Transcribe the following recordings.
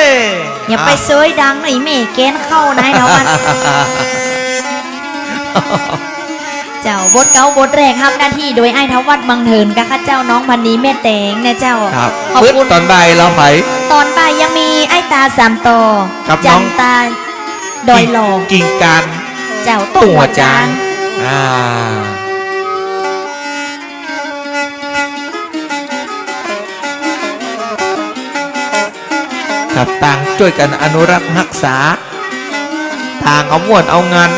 ยอย่าไปเซยดังหน่อยแม่แกนเข้านายเนาะมันเจ้าบทเก่าบทแรกครับหน้าที่โดยไอ้ทวัดบังเทินกับข้าเจ้าน้องพันนี้แม่แตงนะเจ้าขอบคุณตอนบ่ายเราไผตอนบ่ายยังมีไอ้ตาสามตอจันตาดอยหลงกิ่งการเจ้าตัวจางครับต่างช่วยกันอนุรักษ์รักษาต่างเอาม่วนเอางาน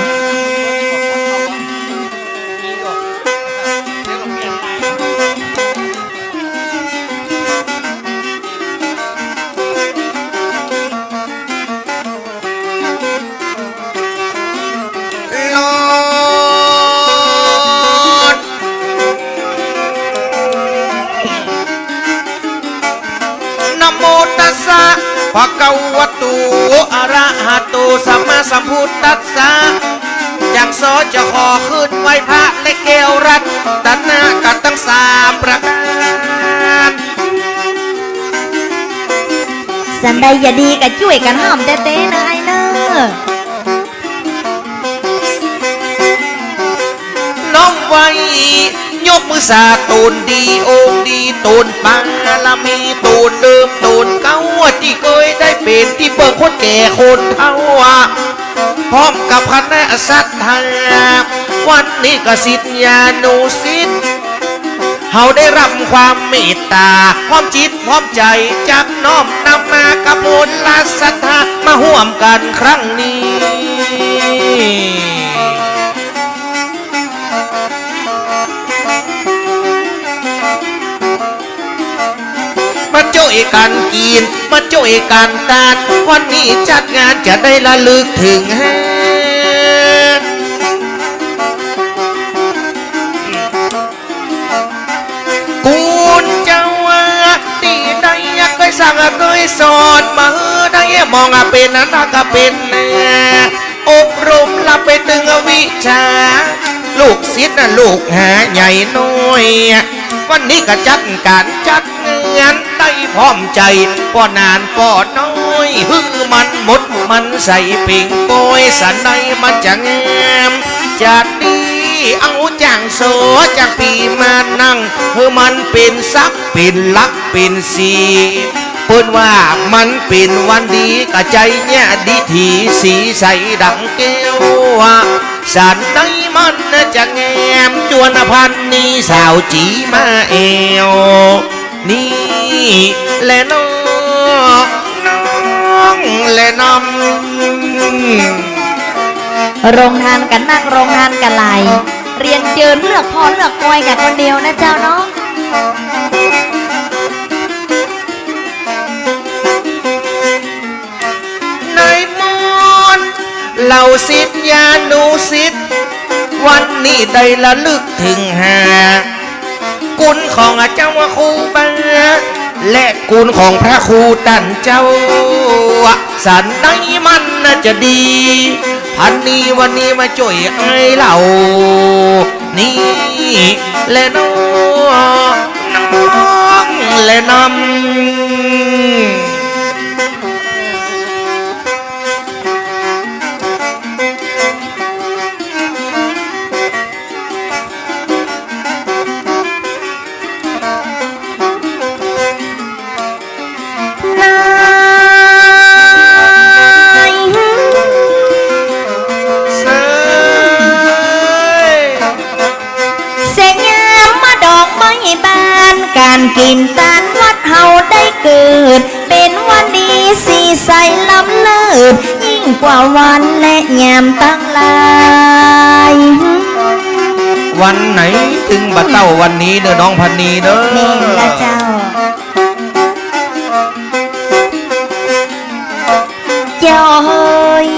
ภะคะวะโตอะระหะโตสัมมาสัมพุทธัสสะจังโสจะขอขึ้นไหวพระและแก้วรัตนะกันทั้ง3ประการสันใดอย่าดีก็ช่วยกันห้ามเต้ๆนะไอ้เนอน้องไว้ยกมือสาตูนดีองค์ดีตูนปังละมีตูนเดิมตูนเก่าที่เคยได้เป็นที่เปิดคนแก่คนเฒ่าพร้อมกับคณะสัตธาวันนี้กสิทธิญาณุสิทธิ์เฮาได้รับความเมตตาพร้อมจิตพร้อมใจจากน้อมนำมากับมูลละศรัทธามาร่วมกันครั้งนี้มาช่วยกันกินมาช่วยกันทานวันนี้จัดงานจะได้ระลึกถึงคุณเจ้าตีได้ยักเคยสั่งเคยสอนมาได้มองเป็นนั้นก็เป็นอบรมรับไปตึงวิชาลูกศิษย์ลูกหาใหญ่น้อยวันนี้ก็จัดการจัดงานได้พร้อมใจป้อนานป้อน้อยฮึมันหมดมันใส่ปิ่งโปยสันในมันจะงามจัดดีเอาจางโซจางปีมานั่งมันเป็นซักเป็นลักเป็นสีเปิ้นว่ามันเป็นวันดีกะใจเนี่ยดีทีสีใสดังแก้วสันในมันจะแงมจวนพันนี้สาวจีมาเอวนี่และน้องและน้ำโรงทานกันนักโรงทานกันไหลเรียนเจิญเลือกพอเลือกกอยกับคนเดียวนะเจ้าเนาะในมอนเหล่าศิษยานุศิษย์วันนี้ได้ระลึกถึงหาคุณของเจ้าครูบาและคุณของพระครูตันเจ้าสันได้มันจะดีพันนี้วันนี้มาช่วยไอ้เหล่านี่และน้องและน้ำการกินตานวัดเฮาได้เกิดเป็นวันดีสีใสล้ำเลิศยิ่งกว่าวันและยามตั้งหลายวันไหนถึงบัดเต้าวันนี้เด้อน้องพันนีเด้อนี่ละเจ้าเจ้าเฮ้ย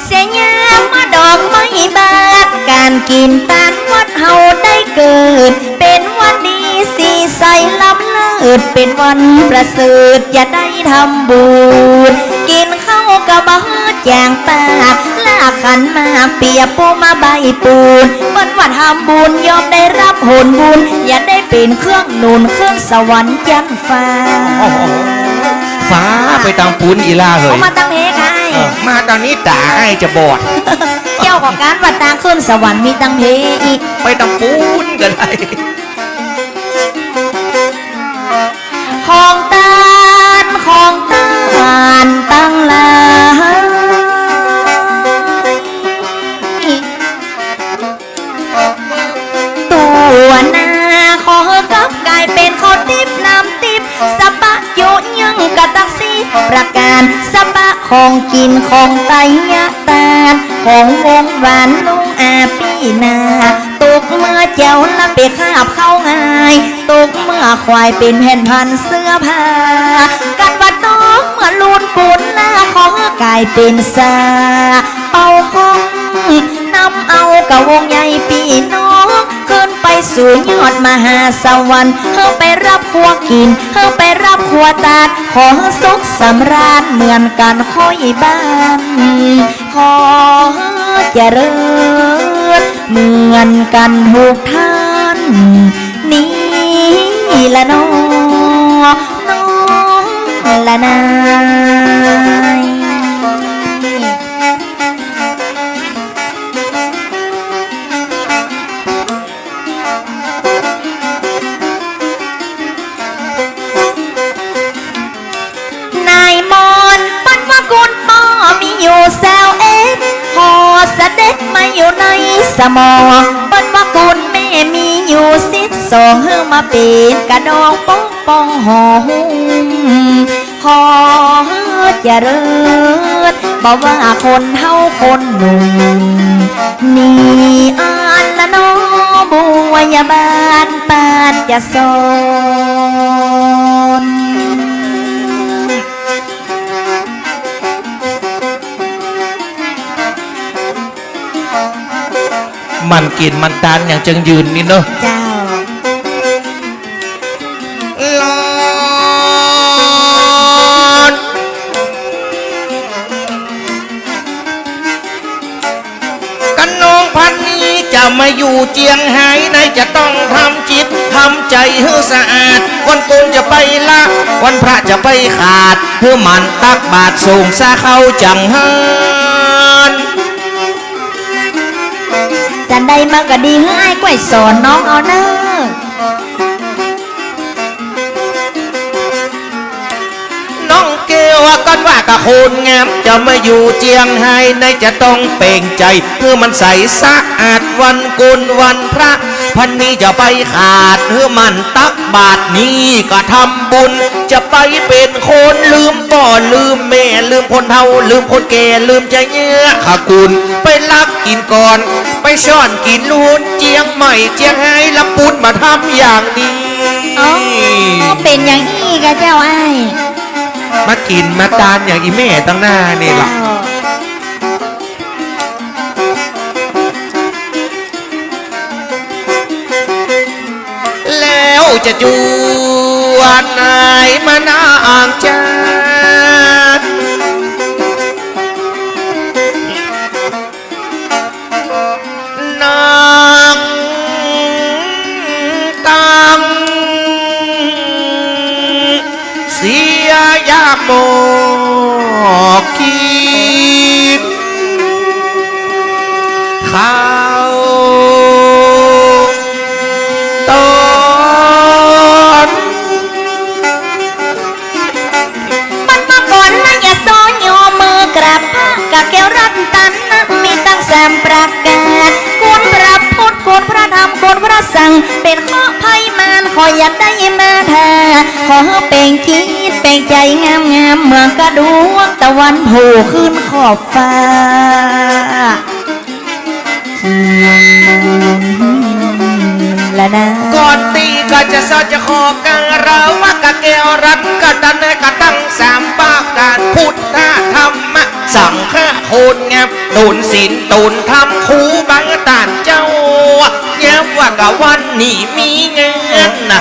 เสียยามมาดอกไม้บานการกินตานวัดเฮาได้เกิดเป็นวันดีสีใสล้ำเลิศเป็นวันประเสริฐอย่าได้ทำบุญกินข้าว ก็บ่จางปากลาขันมาเปียโปมาใบปูนเปิ้นว่าทำบุญยอมได้รับผลบุญอย่าได้เป็นเครื่องหนุนเครื่องสวรรค์จันฟ้า ฟ้าไปตามปูนอีลาเห เอา ย มาตั้งเพไง มาตอนนี้ตาไอ้จะบอด เจ้าของการว่าตางขึ้นสวรรค์มีตั้งเพอีก ไปตามปูนกันเลย ของตานตั้งหลายตัวหน้าขอกับกลายเป็นข้าวติบน้ำติบสะปะโยยังกะตักซีประการสะปะของกินของไตยะตาลของวงหวานลุงอาปีนาตกเมื่อเจ้าละไปคาบเข้าง่ายตกเมื่อควายเป็นแผ่นพันเสื้อผ้ากันว่าตกเมื่อลูนปูนหน้าของกลายเป็นซาเป่าของนำเอากะวงใหญ่ปีน้องขึ้นไปสู่ยอดมหาสวรรค์เฮาไปรับขัวกินเฮาไปรับขัวตาดขอสุขสำราญเหมือนกันค่อยบ้านขอเจริญเหมือนกันทุกท่านนี่ละน้อละนายนายมอนปันว่ากุลป้อมีอยู่แซวเอ็ดพอเสด็จมาอยู่ในสมองปันว่ากุลแม่มีอยู่12เฮือมาเป็นกระดองป้องป้องหอหุ้มขอเจริญบอกว่าคนเท่าคนหนุ่มนี่อ่านละน้อบัวยาบาลปานจะสอนมันกินมันตานอย่างจังยืนนี่เนอะ เจ้า ลอนกันน้องพันนี้จะมาอยู่เจียงไฮ้ในจะต้องทำจิตทำใจให้สะอาดวันโกนจะไปละวันพระจะไปขาดเพื่อมันตักบาทส่งซาเข้าจังฮัน จันใดมาก็ดีให้กล้วยสอนน้องเอาเนอะน้องเกวกันว่ากับคนงามจะมาอยู่เจียงไฮ้ในจะต้องเป่งใจเพื่อมันใสสะอาดวันกุลวันพระพันนี้จะไปขาดเพื่อมันตักบาทนี้ก็ทำบุญจะไปเป็นคนลืมพ่อลืมแม่ลืมคนเฒ่าลืมคนแก่ลืมใจเนื้อขากุลไปลักกินก่อนไปซ่อนกินลูนเจียงใหม่เจียงไฮ้ละปุนมาทำอย่างนี้ อ๋อเป็นอย่างนี้กะเจ้าไอ้ มากินมาตานอย่างอีแม่ตั้งหน้านี่หรอแล้วจะจวนนายมานางจานางตังเสียยาโมกีข้าวตอนมันมาก่อนนะอย่าโซนโยมือกราบพระกะแก้วรัตตันนะมีตั้ง3ประการคุณพระพุทธคุณพระธรรมคุณพระสังฆ์เป็นข้อไพ่มานขออยากได้มาทาขอเป่งคิดเป่งใจงามงามเมื่อกระดวงตะวันโผล่ขึ้นขอบฟ้าละนะก่อนตีก็จะสอจะขอกันเราว่ากะแก้วรัตกะตันกะตั้ง3ปากการพุทธธรรมสังฆโคนงามตูนศีลตูนธรรมคูบังตานเจ้าย้ำว่ากะวันนี้มีเงิน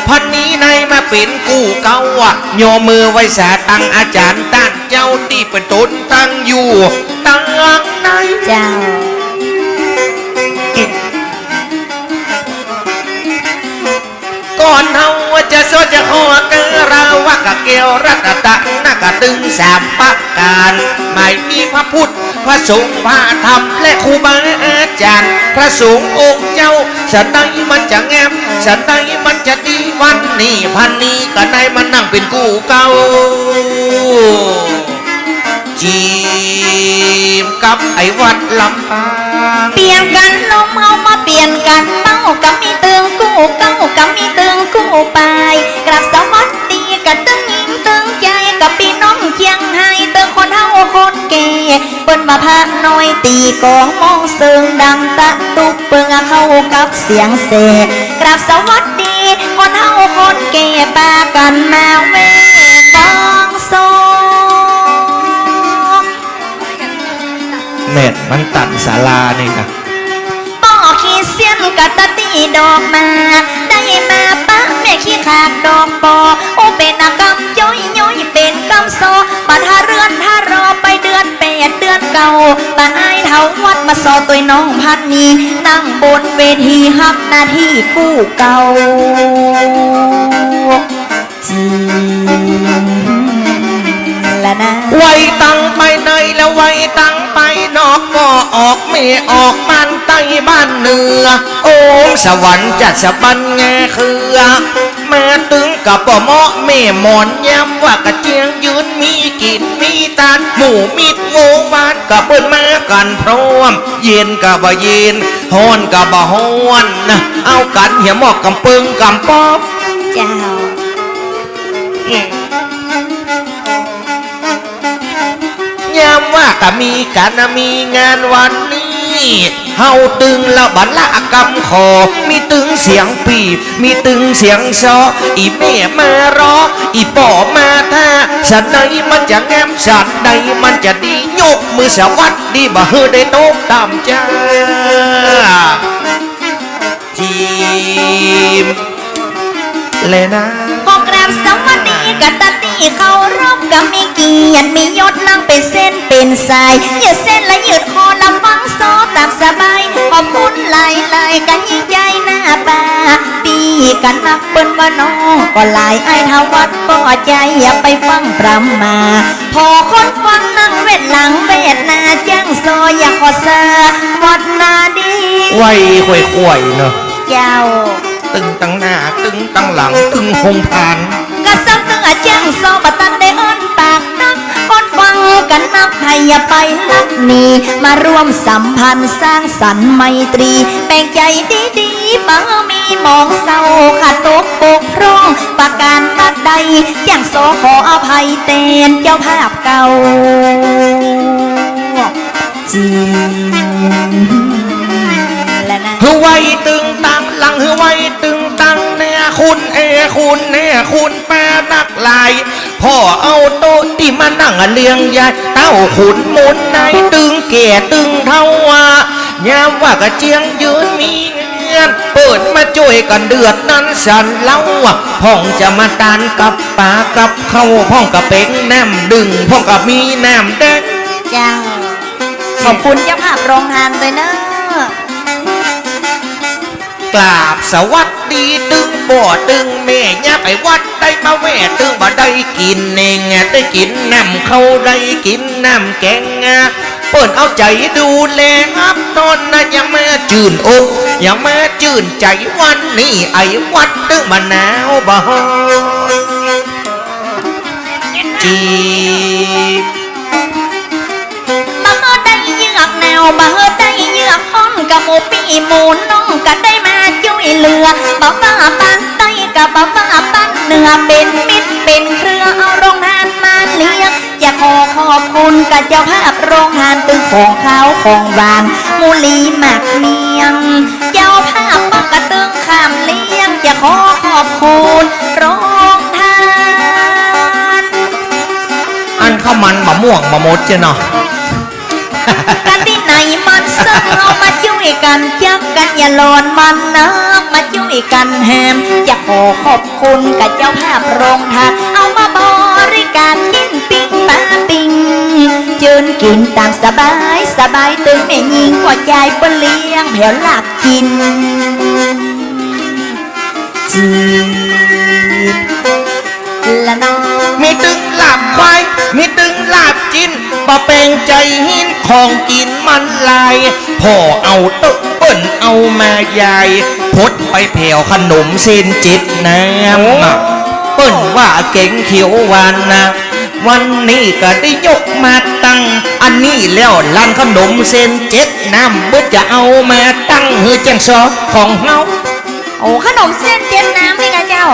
พันนี้ในมาเป เป็นกู้เก่าโยมือไว้สาตังอาจารย์ต้านเจ้าที่เป็นตนตั้งอยู่ตั้งใน เจ้า ก่อนเฮาจะโซจะหัวเกอเราว่ากะเกลรัตตะนักตึงสามปักการไม่มีพระพุทธพระสงฆ์พระธรรมและครูบาอาจารย์พระสงฆ์องค์เจ้าสันใดมันจะแงมสันใดมันจะดีวันนี้พันนี้ก็ได้มันนั่งเป็นกู้เก่าจีมกับไอ้วัดลำปาง เปลี่ยนกันลมเอามาเปลี่ยนกันเมากับมีตึงกู้เก้ากับมีตึงกู้ไปกลับสวัสดีกับตึงหญิงตึงใจกับพี่น้องเชียงไฮ้ตึงคนเฮาคนแก่เปิ้นมาพาน้อยตีกองมองเสิงดังตะตุกเปิงเข้ากับเสียงเสกกลับสวัสดีคนเฮาคนแก่ปากันมาเวบองโซ เม็ดมันตัดศาลานี่นะ ป่อขี้เสียนกัตตีดอกมาได้มาปะแม่ขี้ขากดอกปอโอเป็นกรรมย้อยย้อยเป็นกรรมโซปัดหาเรือนหารอไปเดือน8 เดือนเก่าปะไอ้เท้าวัดมาซอตัวน้องพัดนี้นั่งบนเวทีฮับหน้าที่กู้เก่าจีแล้วนะ ไว้ตั้งไปในแล้วไว้ตั้งไปนอกก็ออกไม่ออกบ้านใต้บ้านเหนือโอ้สวรรค์จัดสบันแงคือแม่ตึงกับป่อเมาะแม่หมอนย้ำว่ากระเจียงยืนมีกินมีตานหมูมิดงูบ้านกับเปิ้นมากันพร้อมเย็นกับบ่เย็นฮ้อนกับบ่ฮ้อนนะเอากันเหี่ยหมอกกำปึงกำป๊อบ เจ้า ยามว่าก็มีกันมีงานวันนี้เฮาตึงละบันละกำคอมีตึงเสียงปีบมีตึงเสียงซออีแม่มารออีป่อมาท่าสันใดมันจะแง้มสันใดมันจะดียกมือสวัสดีบ่เฮอได้โต๊ะตามจ้าทีมเลยนะ ขอกราบสวัสดีกับตาตีเขารบกับมีเกียรติมียศนั่งเป็นเส้นเป็นสายยืดเส้นและยืดคอละฟังซอตามสบายขอบคุณหลายๆกันยิ่งใหญ่หน้าบาตีกันนักเปิ้นว่าน้องก็หลายไอ้ทวัดก็ใจอย่าไปฟังปรำมาพอคนฟังนั่งเวทหลังเวทหน้าจ้งซออย่าขอเสอวัดนาดี ไว้ข่วยๆเนาะ เจ้า ตึงตั้งหน้าตึงตั้งหลังตึงหงพาน กะซับตึงอาจ้งซอบัตันได้อ้อนปากนักคนฟังกันนับให้อย่าไปลักหนีมาร่วมสัมพันธ์สร้างสรรค์ไมตรีแบ่งใจดีๆบ่มีมองเศร้าขาดตกปกพร่องประการบัดใดแจ้งซอขออภัยเตนเจ้าภาพเก่าจีและนะ ฮือไว้ตึงตังหลังฮือไว้ตึงตังแน่คุณคุณแน่คุณแปรนักลายพ่อเอาโต๊ะที่มานั่งเลี้ยงยายเต้าขุนมุนในตึงแก่ตึงเท่ายามว่ากระเจียงยืนมีเงินเปิดมาช่วยกันเดือดนั้นสันเล่าพ่องจะมาตานกับปลากับเข้าพ่องกับเป็งน้ำดึงพ่องกับมีน้ำแดง เจ้าขอบคุณเจ้าภาพโรงทานเลยเนอะ กราบสวัสดีตึงบ่ตึงแม่ย่าไปวัดได้มาแว่ตึงบ่ได้กินเองได้กินน้ำเขาได้กินน้ำแกงเปิ่นเอาใจดูแลครับตอนนั้นยังมาจื่นอกยังมาจื่นใจวันนี้ไอ้วัดตึงมะนาวบ่จีบ มาได้เยือกแนวมาได้เยือกห้องกับหมูปีหมูน้องก็ได้มาช่วยเหลือบ่ว่าปันใต้กับบ่ว่าปันเหนือเป็นมิตรเป็นเครือเอาโรงงานมาเลี้ยงอยากขอบคุณกับเจ้าภาพโรงงานตึงของข้าวของหวานมูลีหมักเมียงเจ้าภาพป้องกระตึงข้ามเลี้ยงจะขอบคุณโรงทาน อันข้าวมันมะม่วงมะมดเจ้าเนาะ กันที่ไหนมันซึ่งเอามาช่วยกันจับกันอย่าหลอนมันนะมาช่วย วยกันแฮมอยากขอขอบคุณกับเจ้าภาพโรงทานเอามาบริการกินปิ้งปลาปิ้งเจิญกินตามสบายสบายตื่นแม่ยิงหัวใจเปเลี้ยงแผ่วหลักกินจีบละน้องมีตึงลาบควายมีตึงลาบจินบะเปงใจหินของกินมันลายพ่อเอาตึกเปิ้นเอามาใหญ่พดไปแผ่วขนมเส้นจิตน้ำเปิ้นว่าเก่งเขียวหวานนะวันนี้ก็ได้ยกมาตั้งอันนี้แล้วร้านขนมเส้นเจ็ดน้ำบุจะเอามาตั้งฮือแจ้งซอของเฮาโอ้ขนมเส้นเจ็ดน้ำนี่ไงเจ้า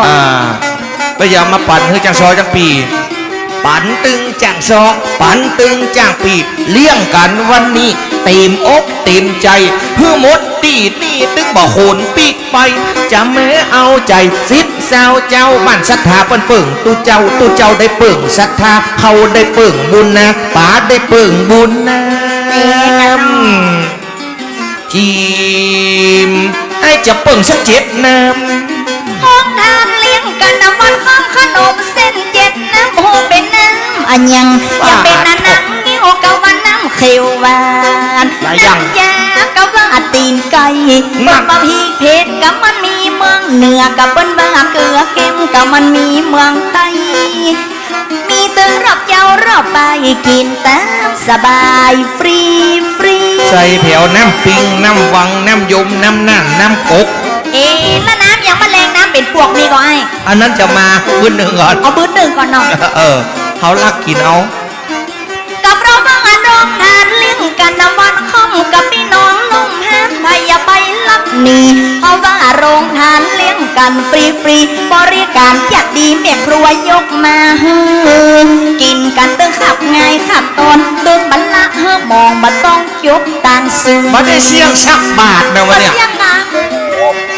ก็อย่ามาปั่นฮือแจ้งซอจังปีปั่นตึงแจ้งซอปั่นตึงจ้างปีเลี้ยงกันวันนี้เต็มอกเต็มใจฮือหมดตีนี่ตึงบ่โขนปีกไปจะแม้เอาใจซิดสาวเจ้าบ้านศรัทธาเปิ้นเปิ่งตู้เจ้าได้เปิ่งศรัทธาเขาได้เปิ่งบุญนะป๋าได้เปิ่งบุญนะจีมไอ้จะเปิ่งสักเจ็ดน้ำห้องทานเลี้ยงกันน้ำมันข้ามขนมเส้นเจ็ดน้ำโหเป็นน้ำอันยังเป็นน้ำนิ้วกะวันน้ำเขียวหวานน้ำยากะว่าตีนไก่บะบะพีเพชรกะมันมีเมืองเหนือกะเปิ้นว่าเกลือเค็มกะมันมีเมืองใต้มีตึงรอบเจ้ารอบไปกินตามสบายฟรีใส่แถวน้ำปิงน้ำวังน้ำยมน้ำน่านน้ำกกแล้วน้ำยังมะแรงน้ำเป็นพวกมีก็ไอ้อันนั้นจะมาบื้นหนึ่งก่อนเอาบื้นหนึ่งก่อนเนาะเขาลักกินเอากับเราบ้างโรงทานเลี้ยงกันน้ำวันคอมกับพี่น้องนุ่มฮันพยาไปลักหนีเพราะว่าโรงทานเลี้ยงกันฟรีบริการจัดดีแม่ครัวยกมากินกันตึ้งขับไงขับตอนตึ้งบัลละมองมาต้องยกต่างซื้อมาได้เสี่ยงสักบาทนะวะเนี่ย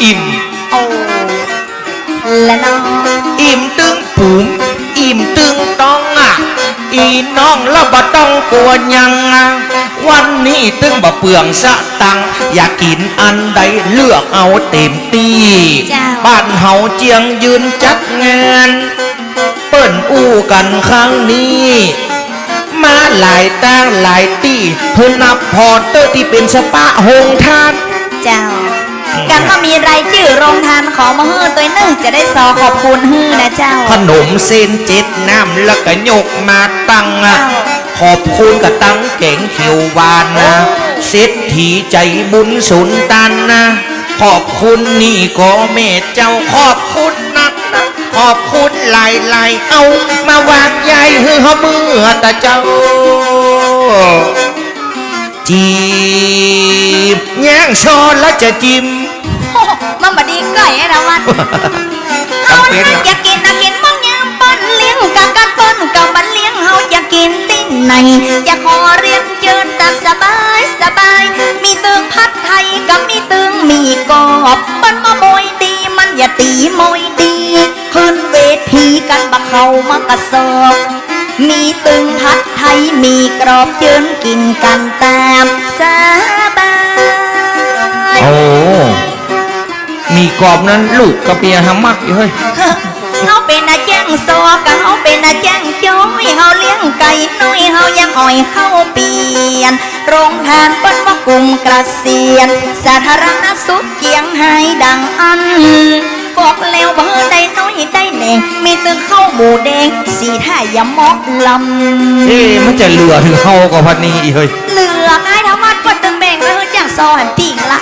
อิ่มโอ้และน้องอิ่มตึงปุ๋มอิ่มตึงต้องอีน้องแล้วบ่ต้องกลัวยังวันนี้ตึงบ่เปลืองสะตังอยากกินอันใดเลือกเอาเต็มตีบ้านเฮาเจียงยืนจัดงานเปิ้นอู้กันครั้งนี้มาหลายตั้งหลายตีเพิ่นนับพอเตอร์ที่เป็นสปะโฮงทานเจ้ากันก็มีรายชื่อโรงทานขอมาฮื้อตัวนึงจะได้สอขอบคุณฮื้อนะเจ้าขนมเส้นเจ็ดน้ำแล้วก็ยกมาตั้งขอบคุณกับตั้งเก่งเขียวหวานนะเศรษฐีใจบุญสุนตันนะขอบคุณนี่ก็แม่เจ้าขอบคุณนักขอบคุณหลายเอามาวางใหญ่ฮือเขาเมื่อแต่เจ้าจีบย่างชอนแล้วจะจิ้มมันบดีไก่ไอ้ละวันเอาอยากกินมั่งยามปั้นเลี้ยงกันต้นกับมันเลี้ยงเฮาอยากกินติ้งในอยากขอเรียนเชิญตามสบายมีตึงพัดไทยกับมีตึงมีกอบปั้นมาโมยตีมันอย่าตีโมยตีขึ้นเวทีกันบักเขามากระสอบมีตึงพัดไทยมีกรอบเชิญกินกันตามสบายโอ้มีกรอบนั้นลูกกับเมียหามักอยู่เฮ้ยเขาเป็นอาแจ้งซอกับเขาเป็นอาแจ้งจ้อยเขาเลี้ยงไก่น้อยเขายังอ่อยเข้าเปลี่ยนโรงทานเปิ้นว่ากลุ่มกระเสียนสาธารณสุขเกียงไฮ้ดังอันบอกแล้วเบอร์ได้น้อยได้แหน่งมีตึงเข้าหมูแดงสีท่ายามอกลำมันจะเหลือถึงเข้ากับพันนี้อีเฮ้ยเหลือไอ้ธรรมะก็ตึงแบ่งแล้วจ้างซอหันติ่งละ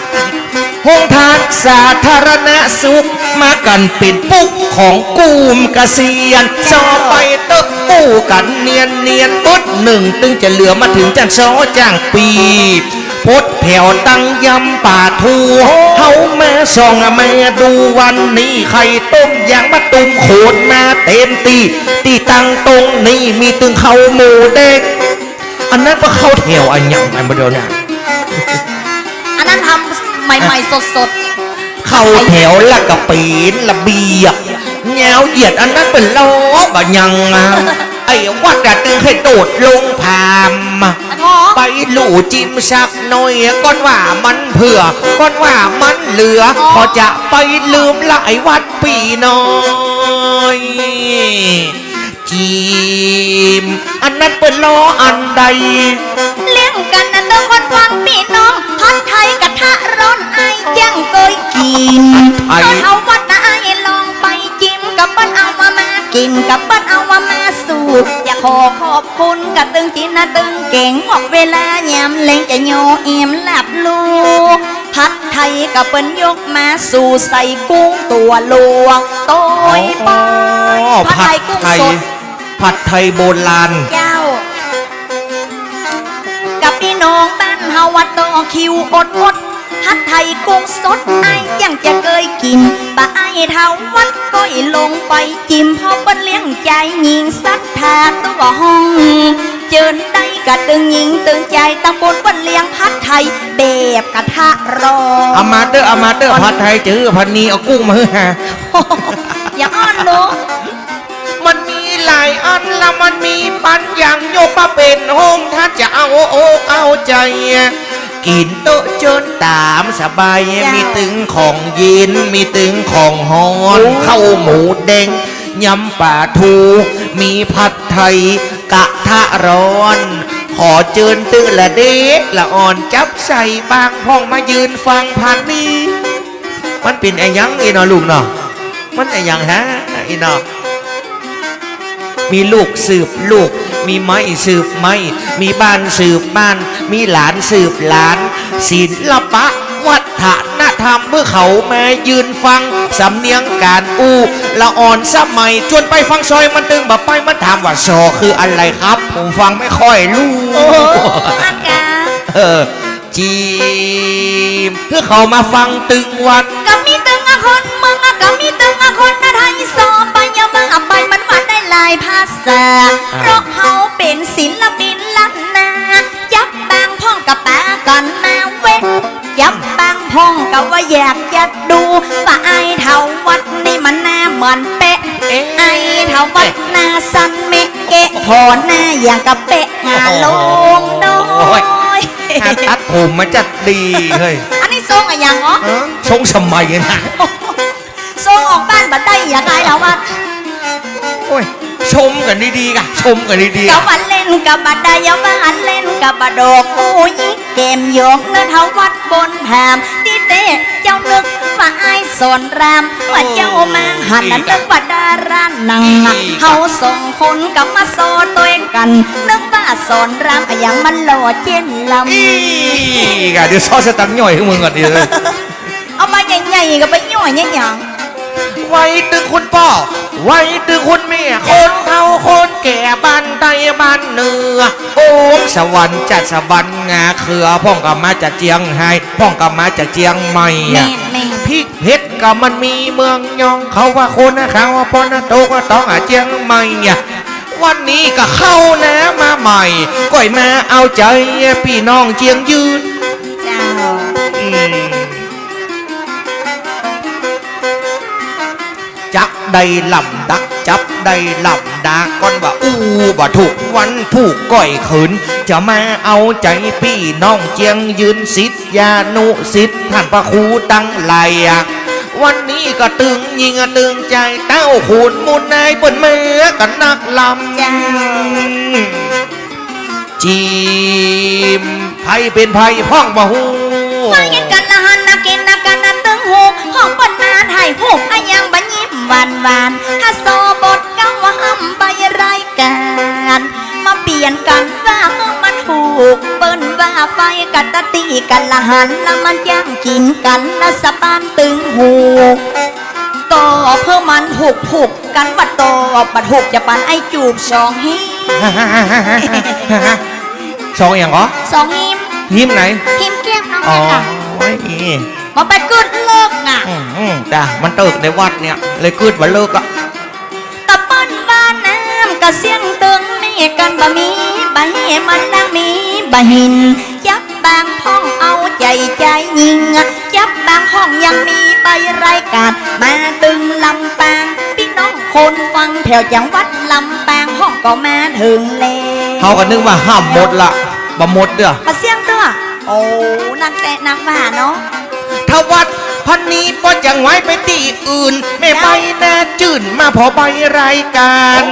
ห้องทานสาธารณสุขมากันเป็นปุ๊กของกูมกระเซียนซอไปตึกปู้กันเนียนปุ๊ดหนึ่งตึงจะเหลือมาถึงจ้างซอจ้างปีพดแผ่วตั้งยำป่าทูเฮามาส่องมาดูวันนี้ไข่ต้มยางมะตุ่มโขนมาเต็มตีตั้งตรงนี้มีตึงเขาหมูเด็กอันนั้นก็เข้าแถวอันยังอันเดียวเนี่ยอันนั้นทำใหม่ๆสดเข้าแถวละกะปีนระเบียบแนวเหยียดอันนั้นเป็นล้อบะยังไอ้วัดจะตึงให้โดดลงพามอัน ขอ ไปลู่จิ้มสักหน่อยก้อนว่ามันเผื่อก้อนว่ามันเหลือพอจะไปลืมหลายวัดปีน้อยจีมอันนั้นเป็นล้ออันใด เลี้ยงกันนะต้องคนฟังพี่น้องพัดไทยกระทะร้อนไอยังเคยกินตอนเอาวัดนะไอลองไปจิ้มกับเปิ้ลเอามากินกับเปิ้ลเอามาสูตรอยากขอบคุณกับตึงจินนะตึงเก่งออกเวลายามเล่งจะโยเอ็มหลับลูพัดไทยกับเปิ้ลยกมาสู่ใส่กุ้งตัวลวงโต้ยปอยพัดไทยกุ้งสด ผัดไทยโบราณ เจ้ากับพี่น้องบ้านเฮาวัดต่อคิวอดพัดไทยกุ้งสดไอยังจะเคยกินปะไอเท่าวัดก้อยลงไปจิ้มพอเปิ้นเลี้ยงใจยิงสัทธาตัวห้องเจินได้กะตึงยิงตึงใจตำบลเปิ้นเลี้ยงพัดไทยแบบกระทะร้อน อามาเตอร์ผัดไทยจื้อพันนี้เอากุ้งมาให้ฮะ อย่าอ้อนลูก มันมีหลายอันละมันมีปันอย่างโยกมาเป็นห้องถ้าจะเอาอกเอาใจกินโต๊ะจนตามสบายมีตึงของเย็นมีตึงของฮอนข้าวหมูแดงยำป่าทูมีผัดไทยกะทะร้อน ขอเจิญตึงละเด็กละอ่อนจับใส่บางพ้องมายืนฟังพันนี้มันเป็นไอ้ยังอีนอลูกเนาะมันไอ้ยังฮะอีนอมีลูกสืบลูกมีไม้สืบไม้มีบ้านสืบบ้านมีหลานสืบหลานศิลปะวัฒนธรรมเมื่อเขามายืนฟังสำเนียงการอู้ละอ่อนสมัยจวนไปฟังซอยมันตึงแบบไปมันถามว่าซอคืออะไรครับผมฟังไม่ค่อยรู้ โอ้อากา จีมเพื่อเขามาฟังตึงวัน ก็มีตึงอะคนเมืองอะก็มีตึงอะคนนะไทยสอไปยามาไปมันวัดได้หลายภาษาเพราะเขาเป็นศิลปินล้านนายับบางพ่องกับป้าก่อนมาเว้นยับบางพ่องกับว่าอยากจะดูว่าไอเท่าวัดนี่มันหน้าเหมือนเป๊ะไอเท่าวัดหน้าสันเมเกะพอหน้าอย่างกับเป๊ะงาลงโดย ถ้าตัดผมมันจะดีเฮ้ย อันนี้ทรงอะอย่างเหรอ ชงสมัยนะ ทรงออกบ้านบัดได้อย่างไรแล้ววะ โอ้ยชมกันดีๆกะชมกันดีๆ กับ กะ วันเล่นกับบัดได้ยาบ้านเล่นกับบัดดอกกูยิงเกมโยกเนื้อเท้าวัดบนแหมที่เตะเจ้านึกว่าไอ้สอนรามว่าเจ้ามาหันนั้นนึกว่าดารานังเขาส่งคนกับมาโซตัวกันนึกว่าสอนรามอย่างมันหล่อเจนลำ อีกะเดี๋ยวซอสตังค์ย่อยให้มึงก่อนดีเลย เอามาใหญ่ๆกับไปย่อยเนี่ยอย่าง ไว้ตึงคุณพ่อไว้ตึงคุณแม่คนเฒ่าคนแก่บ้านใต้บ้านเหนือโอ้สวรรค์จัดสวรรค์งาเขือพ่องกับมาจากเจียงไฮ้พ่องกับมาจากเจียงใหม่ แม่ อะ แม่ พริกเผ็ดก็มันมีเมืองยองเขาว่าคนนะเขาว่าปอนนะโตก็ต้องเจียงใหม่เนี่ยวันนี้ก็เข้านะมาใหม่ก้อยมาเอาใจพี่น้องเจียงยืน เจ้า จับได้ลำดักจับได้ลำดาก่อนว่าอู้บ่ถูกวันถูกก้อยขืนจะมาเอาใจพี่น้องเจียงยืนสิทธยานุสิทธิ์ท่านพระครูตั้งไหลวันนี้ก็ตึงยิงตึงใจเต้าขูดมุนนายเปิ่นเมือกันนักลำ เจ้า จีมไผเป็นไผพ้องบ่ฮู้ มาเห็นกันละหันนักกินนักกันนักตึงหูห้องปนมาถ่ายหูอายังบัญยิ้มหวานหวานฮัสโซบทเก้าว่าห้ำไปรายการมาเปลี่ยนกันว่ามันถูกเปิ้นว่าไฟกัตตีกันละหันละมันย่างกินกันละสะบานตึงหูต่อเพื่อมันผูกกันบัดต่อบัดหูกจะปันไอจูบสองฮิ สองอย่างเหรอ สองฮิม ยิ้มไหน ฮิมเกี้ยมเอา อ๋อ เนี่ยค่ะ โอ้ย มาไปกึดเลิกอ่ะ จ้ะมันเติกในวัดเนี่ยเลยคืดว่าเลิกอ่ะ ตะปั้นบ้านน้ำกะเสียงตึงนี่กันบะมีบะเฮมันนางมีบะหินจับบางพ้องเอาใจใจยิงจับบางพ้องยังมีใบรายการมาตึงลำปางพี่น้องคนฟังแถวจังหวัดลำปางห้องก็มาถึงแล้ว เขาก็นึกว่าห้ามหมดละบ บะหมดเด้อ มาเสียงตัวโอ้นักแต่นักว่าเนาะ ทวัดพันนี้ป้อจังไว้ไปตีอื่นแม่ใบหน้าจื่นมาพอใบรายการ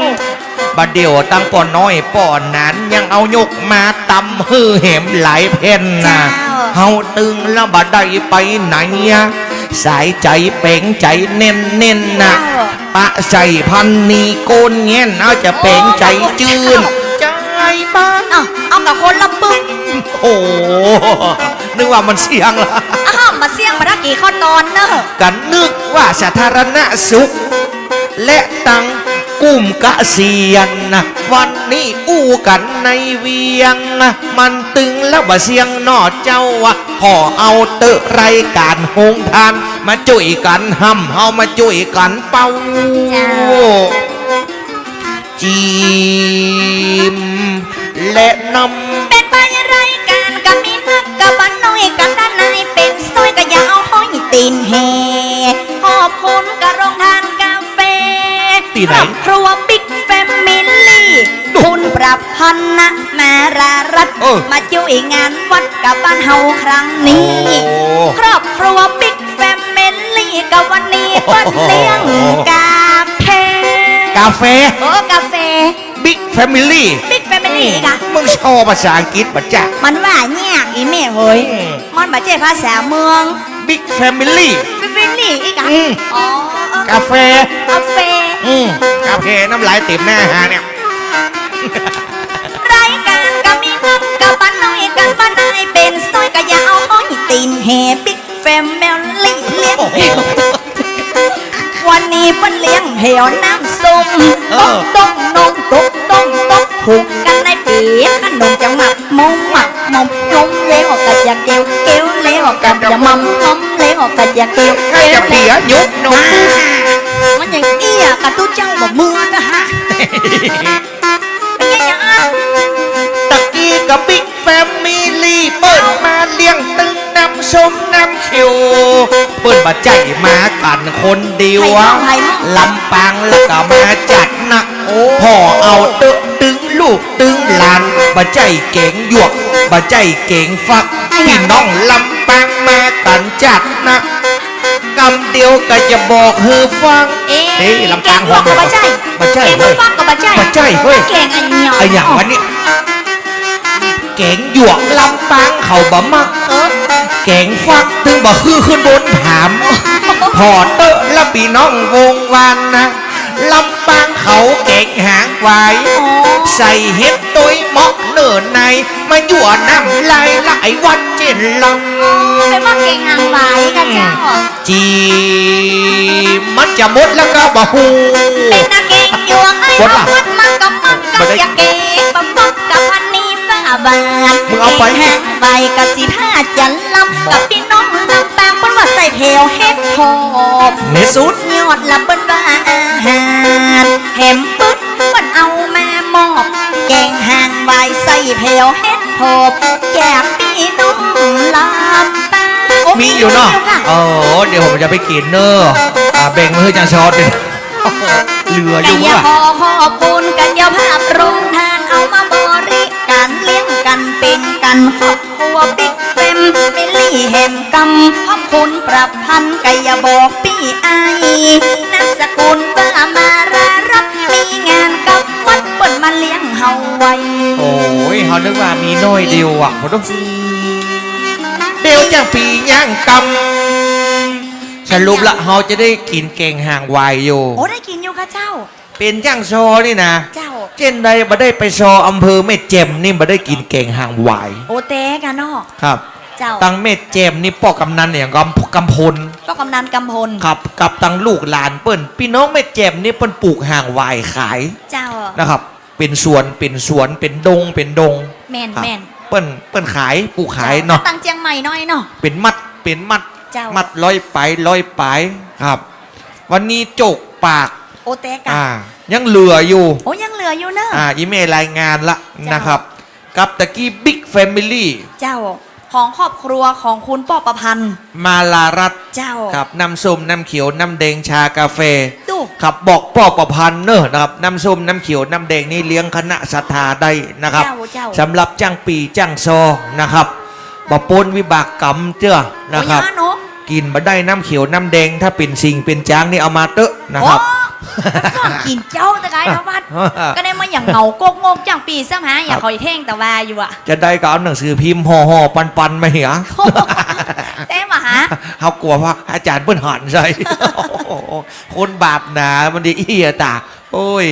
บัดเดียวตั้งป่อน้อยป่อนั้นยังเอายกมาตำฮือเหมหลายเพ่นนะเฮาตึงแล้วบัดได้ไปไหนอะสายใจเป่งใจเน้นเน้นนะปะใส่พันนี้โกนเงี้ยนเอาจะเป่งใจจื่นใจบ้าน เอากับคนละปึ้ง โอ้นึกว่ามันเสียงละ อ้าวมาเสียงมาได้กี่ข้อตอนเนอะ กันนึกว่าสาธารณสุข และตังกุ้มกะเสียนนะวันนี้อู้กันในเวียงนะมันตึงแล้วบ่เสียงนอเจ้าวะพอเอาเตอะไรการหงทาน มาจุยกันห้ำเฮามาจุยกันเป่าจีมและนำ เป็นไปไรการกับมีนักกับบ้านน้อยกันด้านในเป็นซอยก็อยาเอาห้อยตีนเฮขอบคุณกระโรงทานกาแฟ ที่ไหน ครอบครัวบิ๊กแฟมิลี่คุณปรับพันนะมารารัตน์มาช่วยงานวัดกับบ้านเฮาครั้งนี้ ครอบครัวบิ๊กแฟมิลี่กับวันนี้เปิ้นเลี้ยงกาแฟ กาแฟ กาแฟ บิ๊กแฟมิลี่ บิ๊กแฟมิลี่กะ มึงชอบภาษาอังกฤษปะจ๊ะ มันว่าแยกอีแม่เฮ้ย มันมาเจ้ภาษาเมือง บิ๊กแฟมิลี่ ฟิฟิลี่อีกอ่ะ อืม อ๋อก าแฟ กาแฟ กาแฟน้ำลายเต็มหน้าฮะเนี่ย รายการก็มีเงินกับบ้านน้อยกันบ้านนายเป็นซอยก็อย่าเอาห้อยตีนแห่บิ๊กแฟมิลี่เลี้ยงวันนี้เปิ้นเลี้ยงเหวน้ำส้มต้มนมต้มผูกกันในปีขนมจะหมักมงนมเลี้ยวกันจะเกลเลี้ยวกันจะมัมเลี้ยวกันจะเกล น่าจะเปียยุบนม มันอย่างเอี้ยกับตู้เจ้าแบบมือนะฮะเป็นไงอย่างนั้น ตะกี้กับบิ๊กแฟมิลี่เปิดมาเลี้ยงตึงน้ำส้มน้ำเขียวเปิดมาใจมากันคนเดียวลำปางแล้วก็มาจัดหนักพ่อเอาตึงลูกตึงหลานมาใจเก่งหยวกมาใจเก่งฟักพี่น้องลำปางมากันจัดหนักกำเดียวก็จะบอกเฮอฟังเฮ้ยลำปางหัว กับ มา บ้าใจ มาใจ เก่ง เฮ้ย ฟังกับบ้าใจ มาใจเฮ้ย เก่งอันเนียว ไอ้อย่างวันนี้แกงหยวกลำปางเขาบะมักแกงฟักถึงบ่คือขึ้นบนถามพอเตอะและปีน้องวงวานนะลำปางเขาแกงหางไว้ใส่เห็ดตุยหมอกเนิ่นในมาหยั่วน้ำลายหลายวันเจนล เป็นว่าเก่งหางไหวกันเจ้า ำจีมันจะหมดแล้วก็บ่ฮู เป็นนาเก่งยวงไอ้เอาพุดมันก็อย่าเก่งบังฟักกับพันนี้บ้าบานหางใบกับสิผ้าจันลำกับพี่น้องลำปางเปิ้นว่าใส่เพลเฮ็ดทอบ เนสุด ยอดละเปิ้นว่าอาหารแหมปึ๊ดเปิ้นเอามามอบแกงห่างใบใส่เพลเฮ็ดทอบแจกพี่น้องลำปาง มีอยู่เนาะโอ้เดี๋ยวผมจะไปกินเนอะแบ่งมือจังชอตดิเหลืออ กั ยู่ นอย่า ว่ะ ขอขอบคุณกันอย่าภาพโรงทานเอามาบริการเลี้ยงกันเป็นกันครอบครัวบิ๊กเฟมมิลี่แหมกำขอบคุณประพันธ์กันอย่าบอกพี่ไอนามสกุลป้ามารารับมีงานกับวัดเปิ้นมาเลี้ยงเฮาไว้ โอ้ยเขานึกว่ามีน้อยเดียวอ่ะผมต้องเดียวจังปีย่างกำสรุปละเขาจะได้กินเก่งห่างวายอยู่ โอ้ได้กินอยู่ค่ะเจ้า เป็นย่างซอนี่นะ เจ้า เจนใดมาได้ไปซออำเภอแม่เจมนี่มาได้กินเก่งห่างวาย โอเต้กันเนาะ ครับ เจ้า ตังแม่เจมนี่ปอกกำนันอย่างกำพล ก็กำนันกำพล ครับกับตังลูกหลานเปิ้นพี่น้องแม่เจมนี่เปิ้นปลูกห่างวายขาย เจ้า นะครับ เป็นสวนเป็นดงแม่น ครับ แม่น เปิ้นขายปลูกขายเนาะ ตังเจียงใหม่น้อยเนาะ เป็นมัด เจ้า มัดร้อยไปครับ วันนี้จกปาก โอเต้กัน ยังเหลืออยู่ โอ้ยังเหลืออยู่เนอะ อีเมลรายงานละ เจ้าน นะครับ กับตะกี้บิ๊กแฟมิลี่ เจ้า ของครอบครัวของคุณป้อประพันธ์ มาลารัตน์ เจ้า ครับน้ำส้มน้ำเขียวน้ำแดงชากาแฟ ดู ครับบอกป้อประพันธ์เนอะนะครับน้ำส้มน้ำเขียวน้ำแดงนี่เลี้ยงคณะศรัทธาได้นะครับ เจ้า สำหรับจ้างปีจ้างซอนะครับบปนวิบากกรรมเจ้านะครับ โอ้ยเนาะ กินมาได้น้ำเขียวน้ำแดงถ้าเป็นสิ่งเป็นจ้างนี่เอามาเตอะนะค โอ้ รับ ก่อนกินเจ้าตะไคร้นะวัดก็ได้มาอย่างเหงาโกกงกจังปีซ้ำหาอย่าคอยเท่งแต่ว่าอยู่อะ จะได้ก็เอาหนังสือพิมพ์ห่อปันมาเหรอ เต้มาหา เขากลัวว่าอาจารย์เปิ้นหันใส่ คนบาปหนามันดีเอียตาโอ้ย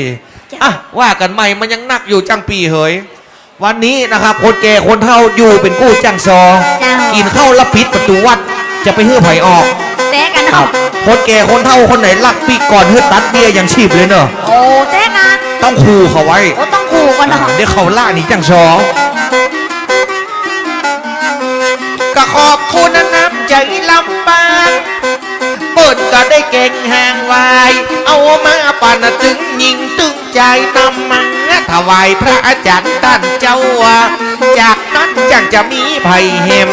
อ่ะว่ากันใหม่มันยังหนักอยู่จังปีเหยวันนี้นะครับคนแก่คนเฒ่าอยู่เป็นกู้จ้างซอ เจ้า กินข้าวรับพิษประตูวัดจะไปเฮือไผ่ออก เต้กัน ครั เนาะ บคนแก่คนเฒ่าคนไหนลักปีก่อนเฮือตัดเบี้ยยังชีพเลยเนอะ โอ้เต้กัน ต้องขู่เขาไว้ โอ้ต้องขู่กันเนาะ เดี๋ยวเขาล่าหนีจังซอก็ขอบคุณน้ำใจลำปางเปิดก็ได้เก่งห่างวายเอามาปั่นถึงยิงตึงใจนำมาถวายพระอาจารย์ท่านเจ้าจากนั้นจังจะมีไผ่เหม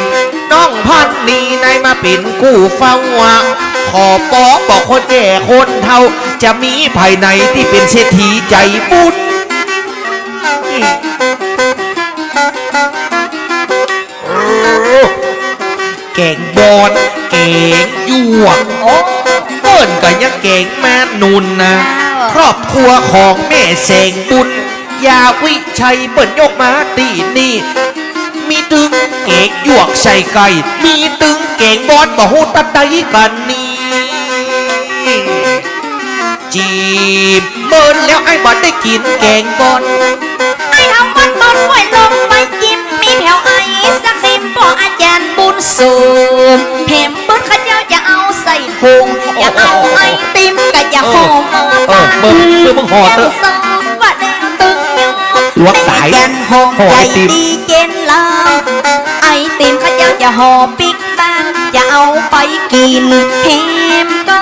น้องพันนีในมาเป็นกู้เฝ้าขอบอกคนแก่คนเฒ่าจะมีภายในที่เป็นเศรษฐีใจบุญ แกงบอนแกงหยวก โอ้ เปิ้นก็ยังแกงแม่นุนนะ ครอบครัวของแม่เสงบุญยาวิชัยเปิ้นยกมาตีนี่ มีตึงแกงหยวกใส่ไก่ มีตึงแกงบอนบ่ฮู้ตัดใดกันนี่จีบเบิ้นแล้วไอ้บ่ได้กินแกงบอน ไอ้ทำวัดต้นไว้ลงไปจิ้มมีแถวไอ้สักริมปออาจารย์บุญสูงเห็มบุญข้าเจ้าจะเอาใส่พุงอย่าเอาไอ้ติมก็อย่าหอมมา เบิ้งมึงห่อเถอะ สองว่าแดงตึงยอ ลวกไก่ ยันหอม ห่อ ใจ ไอติม ดีเจนลาไอ้ติมข้าเจ้าจะห่อปิกบ้านจะเอาไปกินเห็มก็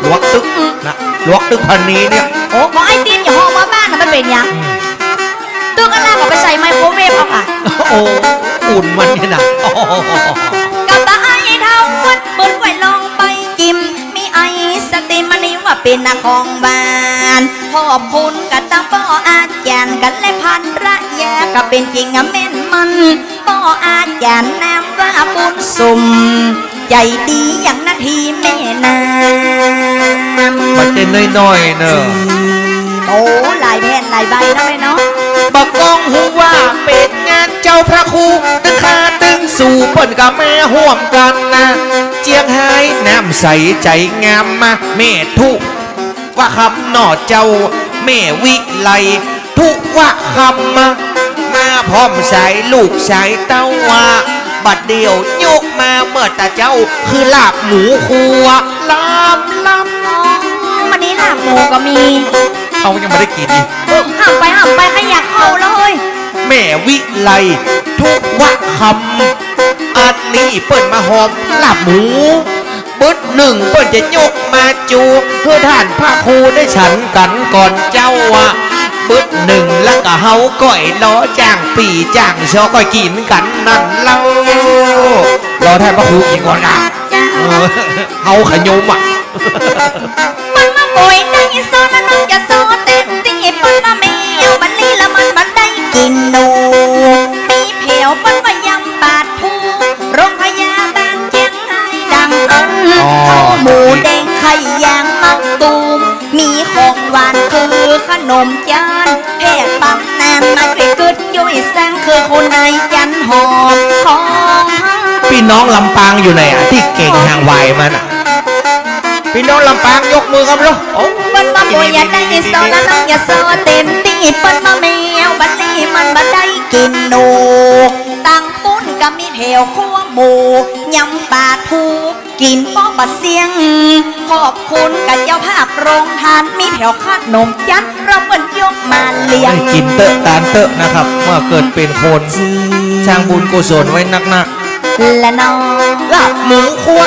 ลวกตึกนะลวกตึกพันนี้เนี่ย โอ้ของไอ้ติมอย่าห่อมาบ้านนะมันเป็นยังตึกอะไรก็ไปใส่ไมโครเวฟเอาค่ะ โอ้อุ่นมันเนี่ยนะโอ้โห กับตาไอ้เท่าวัดบนไว้ลองไปกิมมีไอสติมันนี่ว่าเป็นนาของบ้านขอบคุณกับตาป้ออาจารย์กันและพันระยาก็เป็นจริงอะแม่นมันป้ออาจารย์แนมว่าบุญสุ่มใจดีอย่างนาทีแม่นาม มันจะน้อยๆเนอะ โอ้หลายแผ่นหลายใบนะแม่เนาะ บักกองหูว่าเป็นงานเจ้าพระครูตึงคาตึงสู่เปิ้นกับแม่ห่วมกันนะเจียงไฮ้น้ำใสใจงามมาแม่ทุกว่าคำหนอเจ้าแม่วิไลทุกว่าคำมาพร้อมสายลูกสายเต้าว่าบัดเดียวยกมาเมื่อตาเจ้าคือลาบหมูครัวลำ วันนี้หลาบหมูก็มี เอายังไม่ได้กินอีก ห้ามไปใครอยากเข้าแล้วเฮ้ย แม่วิไลทุกวะคำอันนี้เปิ้นมาหอมลาบหมูบึดหนึ่งเปิ้นจะยกมาจูเพื่อท่านพระครูได้ฉันกันก่อนเจ้าอะบึดหนึ่งแล้วก็เฮาก้อยล้อจ้างปีจ้างชอก้อยกินกันนั่นเล่ารอท่านพระครูกินก่อนนะ จ้า เฮาขยมอ่ะ มันมาป่วยได้โซแล้วน้องจะโซเต็มที่ปันมาแมวบันนี้ละมันบันได้กินหนูมีแผ่วปันมายำบาดทูโรงพยาบาลเชียงรายดังอันข้าวหมูแดงไข่ยางมักตูมมีของหวานคือขนมจานแพทย์ปั๊มน้ำมาช่วยกึดยุ่ยแซงคือคนในยันหอมของ พี่น้องลำปางอยู่ไหนอ่ะที่เก่งทางวายมันอ่ะพี่น้องลำปางยกมือครับลูกโอ้ เปิ้นมาป่วยอย่าได้โซแล้วน้องอย่าโซเต็มที่เปิ้นมาแมวบันนี้มันบันได้กินหนูตั้งปุ้นก็มีแถวขั้วหมูยำปลาทูกินป้อบะเสียง ขอบคุณกับเจ้าภาพโรงทานมีแถวขนมยัดเราเปิ้นยกมาเลี้ยง ให้กินเตอะตานเตอะนะครับเมื่อเกิดเป็นคนสร้างบุญกุศลไว้นัก และน้อง ๆลาบหมูคั่ว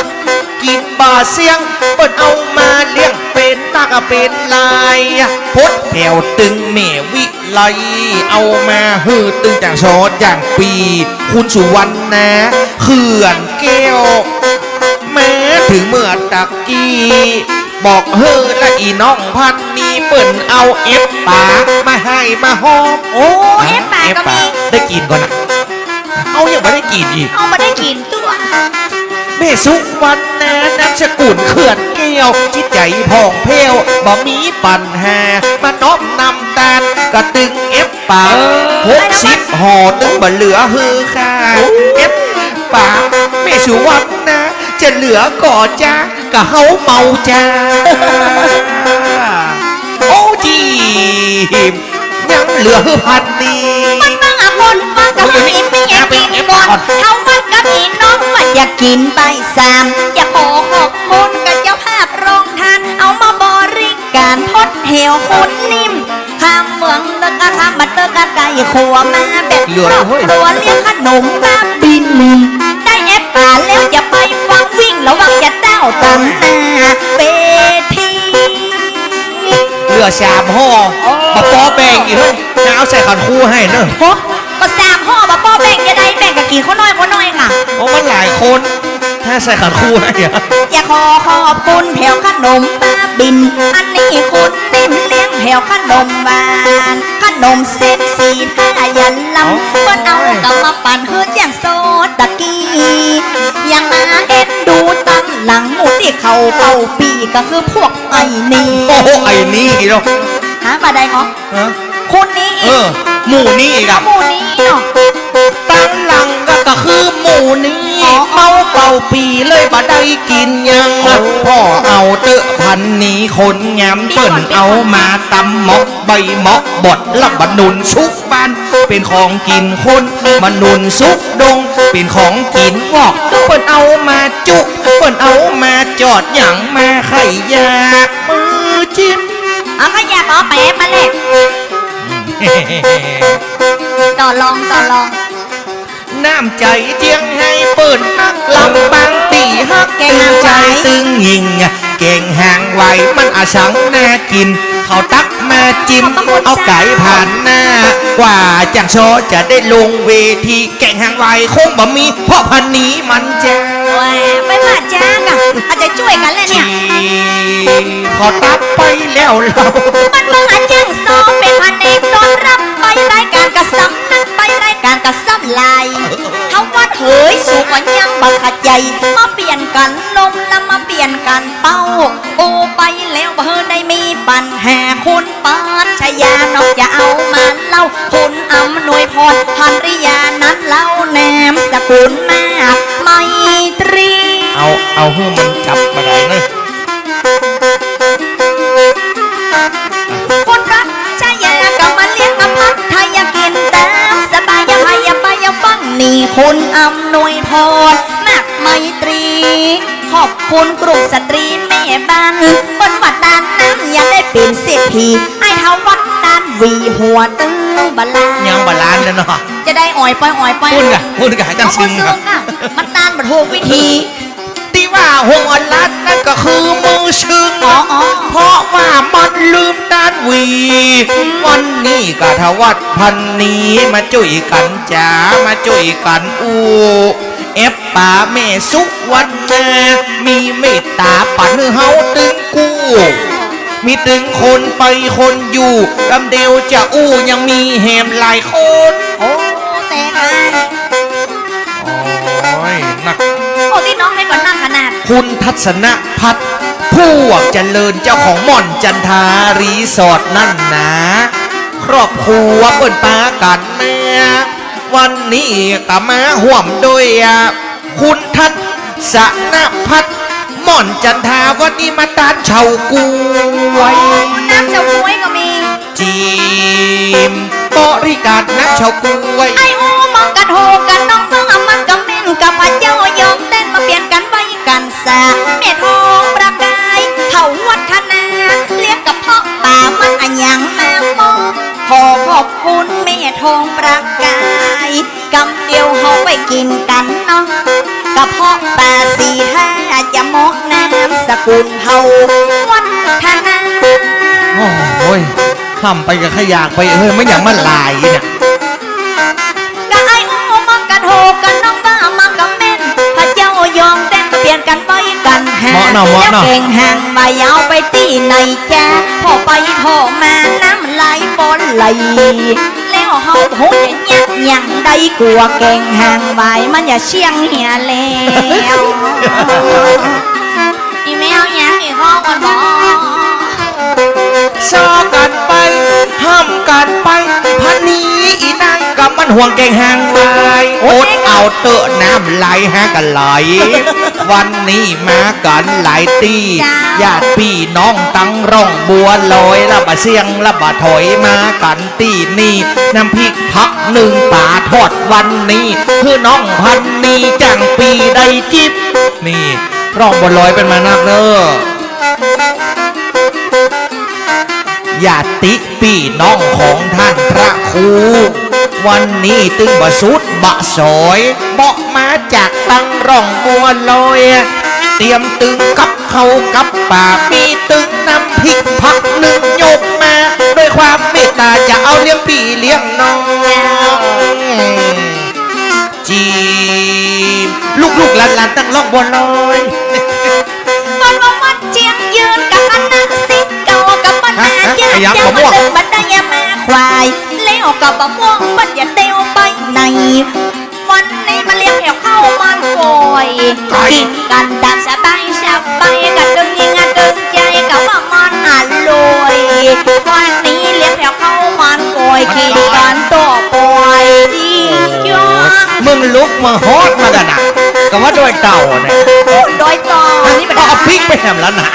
กินบ่าเสียงเปิ้นเอามาเลี้ยงเป็นตัก ก็เป็นลายพดแผ่วตึงเมวิไลเอามาฮือตึงจากชออย่างปีคุณสุวรรณนะเขื่อนแก้วแม้ถึงเมื่อตะกี้บอกเฮ้อและอีน้องพันนี่เปิ่นเอาเอฟป่ามาให้มาหอม โอ้เอฟปากก็มี ได้กินก่อนนะเอายังไม่ได้กินอีก เอามาได้กินตัว แม่สุวรรณนะนามสกุลเขื่อนแก้วจิตใจผ่องเพลวบ่มีปัญหามาน้อมนำตาลกระตึงเอฟป่า60ห่อตึงบ่เหลือฮือค่ะเอฟป่าแม่สุวรรณนะจะเหลือก่อจ้ากะเฮาเมาจ้าโอ้จีมยังเหลือพันนี้ มันบางอะคนฟังกับอีไม่อยากกินก่อนเท่ามันกับอีน้องว่าอยากกินใบสามอยากขอขอบคุณกับเจ้าภาพโรงทาน เอามาบริการทดเหวคุณนิ่มข้ามเมืองเลิกกะข้ามบัดเลิกกะไก่ขัวมาแบบครอบครัวเลี้ยงขนมบ้าบินได้เอฟป่าแล้วอย่าไปฟังวิ่งระวังจะเต้าตำหน้าเวที เหลือ3ห่อมาปอแบ่งอีกเฮ้ยน้าเอาใส่ขันคู่ให้เนอะ โอ้ก็สามห่อมาป้อแบ่งจะได้แบ่งกับกี่คนน้อยค่ะ โอ้มันหลายคนถ้าใส่ขันคู่ให้อะ อยากขอขอบคุณแถวขนมบ้าบิน อันนี้คุณนิ่มเลี้ยงแถวขนมหวานขนมเส้นสีผ้ายันลำเปิ้นเอากลับมาปั่นเฮืออย่างโซตะกี้ยังมาเอ็นดูตั้งหลังหมูที่เขาเป่าปีก็คือพวกไอ้นี่ โอ้โหไอ้นี่อีกแล้ว หามาได้เหรอ ฮะ คุณนี้อีก หมูนี่อีกอะ หมูนี้เนาะ ตั้งหลังก็คือหมูนี่ อ๋อ เมาเป่าปีเลยบ่ได้กินยังอะพ่อเอาเตอะพันนี้คนงามเปิ้นเอามาตำหมกใบหมกบดลับบนุนซุกบ้านเป็นของกินคนมนุนซุกดงเป็นของกินวอกเปิ้นเอามาจุเปิ้นเอามาจอดหยังมาไข่ยากมือจิ้ม เอาขยะปอแปะมาแลกต่อลอง น้ำใจเจียงให้เปิดนักลำบางตีฮักเก่งใจตึงยิงเก่งห่างไหวมันอาชังน่ากินเขาตักมาจิ้มเอาไก่ผ่านหน้ากว่าจังโชจะได้ลงเวทีเก่งห่างไหวคงบ่มีเพราะพันนี้มันจะ โอ้ยไม่มาจ้างอ่ะอาจจะช่วยกันเลยเนี่ย พอตักไปแล้วเรา มันเมื่อจึงซอเป็นพันเอกตอนรับไปรายการกระซ้ำนั่งไปรายการกระซ้ำลายเขาว่าเถยสู่กันยังบักขัดใจมาเปลี่ยนกันนมแล้วมาเปลี่ยนกันเป้าโอไปแล้วเธอได้มีปัญหาคุณปานชยานอกจะเอามาเล่าคุณอำนวยพรภริยานั้นเล่าแนมสกุลมากไมตรี เอาให้มันจับมาได้เลย คนรักชายาก็มาเลี้ยงมาพักไทยอยากกินตามสบายอย่าไปอย่าไปอย่าฟังนี่คุณอำนวยพรมากไมตรี ขอบคุณกรุงสตรีแม่บ้านบนวัดด้านนั้นอยากได้เป็นเศรษฐีไอ้เท้าวัดด้านวีหัวตึงบาลาน ยังบาลานซ์เลยเนาะ จะได้อ่อยไปอ่อยไป พูดกะจัง เอา ซึ้ง ซื้อ ครับ ค่ะมันตานบัดถูกวิธี ที่ว่าหัวลัดนั่นก็คือมือชึง อ๋อ เพราะว่ามันลืมด้านวี วันนี้ก็ทวัดพันนี้มาจุยกันจ๋ามาจุยกันเอฟป่าแม่สุวรรณมีเมตตาปันเฮาตึงกู้มีตึงคนไปคนอยู่ลำเดียวจะยังมีแหมหลายคน โอ้แต่ไง โอ้ยนัก โอ้ที่น้องให้ก่อนหน้าขนาด คุณทัศนพัฒน์พวกเจริญเจ้าของม่อนจันทารีสอร์ทนั่นนะ ครอบครัวเปิ่นปากันเนื้อวันนี้ก็มาห่วมโดยคุณทัศนพัฒน์ม่อนจันทาวันนี้มาตานเฉากูไว้ น้ำเฉาก๊วยก็มี จีมบริการน้ำเฉากูไว้ ไอ้หูมองกันโหกันน้องเพิ่งเอามันกับเม่นกับพระเจ้ายอมเต้นมาเปลี่ยนกันไว้กันสาเม็ดทองประกายเท่าวัฒนาเลี้ยงกับพ่อป่ามันอันยังมากมองขอขอบคุณแม่ทองประกายกำเดียวเขาไปกินกันเนาะกับพ่อป่าสีท่าจะมอกน้ำสกุลเฮาวัฒนา ห้ำไปกับขยากไปไม่อย่างมันลายเนี่ย กะไอ้โอ้มังกันโหกันน้องบ้ามังกับแม่นพระเจ้ายอมแต่งเปลี่ยนกันไปกันหาแล้วเก่งห่างใบยาวไปที่ไหนจ้าพอไปพอมาน้ำไหลบนไหลแล้วเฮาโหดยังได้กลัวเก่งห่างใบมันอย่าเชียงเหียแล้วอีแมวยังอีข้อก่อนบอก ซอกันไปห้ามกันไปพันนี้อีนางกับมันห่วงแกงห่างไปอดเอาเตอะน้ำไหลหากันไหลวันนี้มากันหลายตีญาติพี่น้องตั้งร่องบัวลอยละบะเสียงละบะถอยมากันตีนี่น้ำพริกพักหนึ่งป่าทอดวันนี้คือน้องพันนี้จังปีได้จิบนี่ร่องบัวลอยเป็นมานักเนอญาติพี่น้องของท่านพระครูวันนี้ตึงบะสุดบะสอยเบาะมาจากตั้งร่องบัวลอยเตรียมตึงกับเขากับป่ามีตึงน้ำพริกผักหนึ่งยกมาด้วยความเมตตาจะเอาเลี้ยงพี่เลี้ยงน้องจีบลูกๆหลานๆตั้งร่องบัวลอยมันเจียงยืนกับมันนั่งสิเก่ากับมันนาเยอะเจ้ามันเดินบันไดมาควายแล้วกับบะม่วงมันอย่าเตียวไปไหนวันนี้มาเลี้ยงแถวเข้ามันปล่อยกินกันตามสบายกันดึงยิงดึงใจกับว่ามันอร่อยวันนี้เลี้ยงแถวเข้ามันปล่อยกินกันต่อปล่อยดีจ้ามึงลุกมาฮอตมากันนะก็ว่าด้วยเต่าเนี่ยโดยต่อนี่มันเอาพริกไปแหมแล้วนะ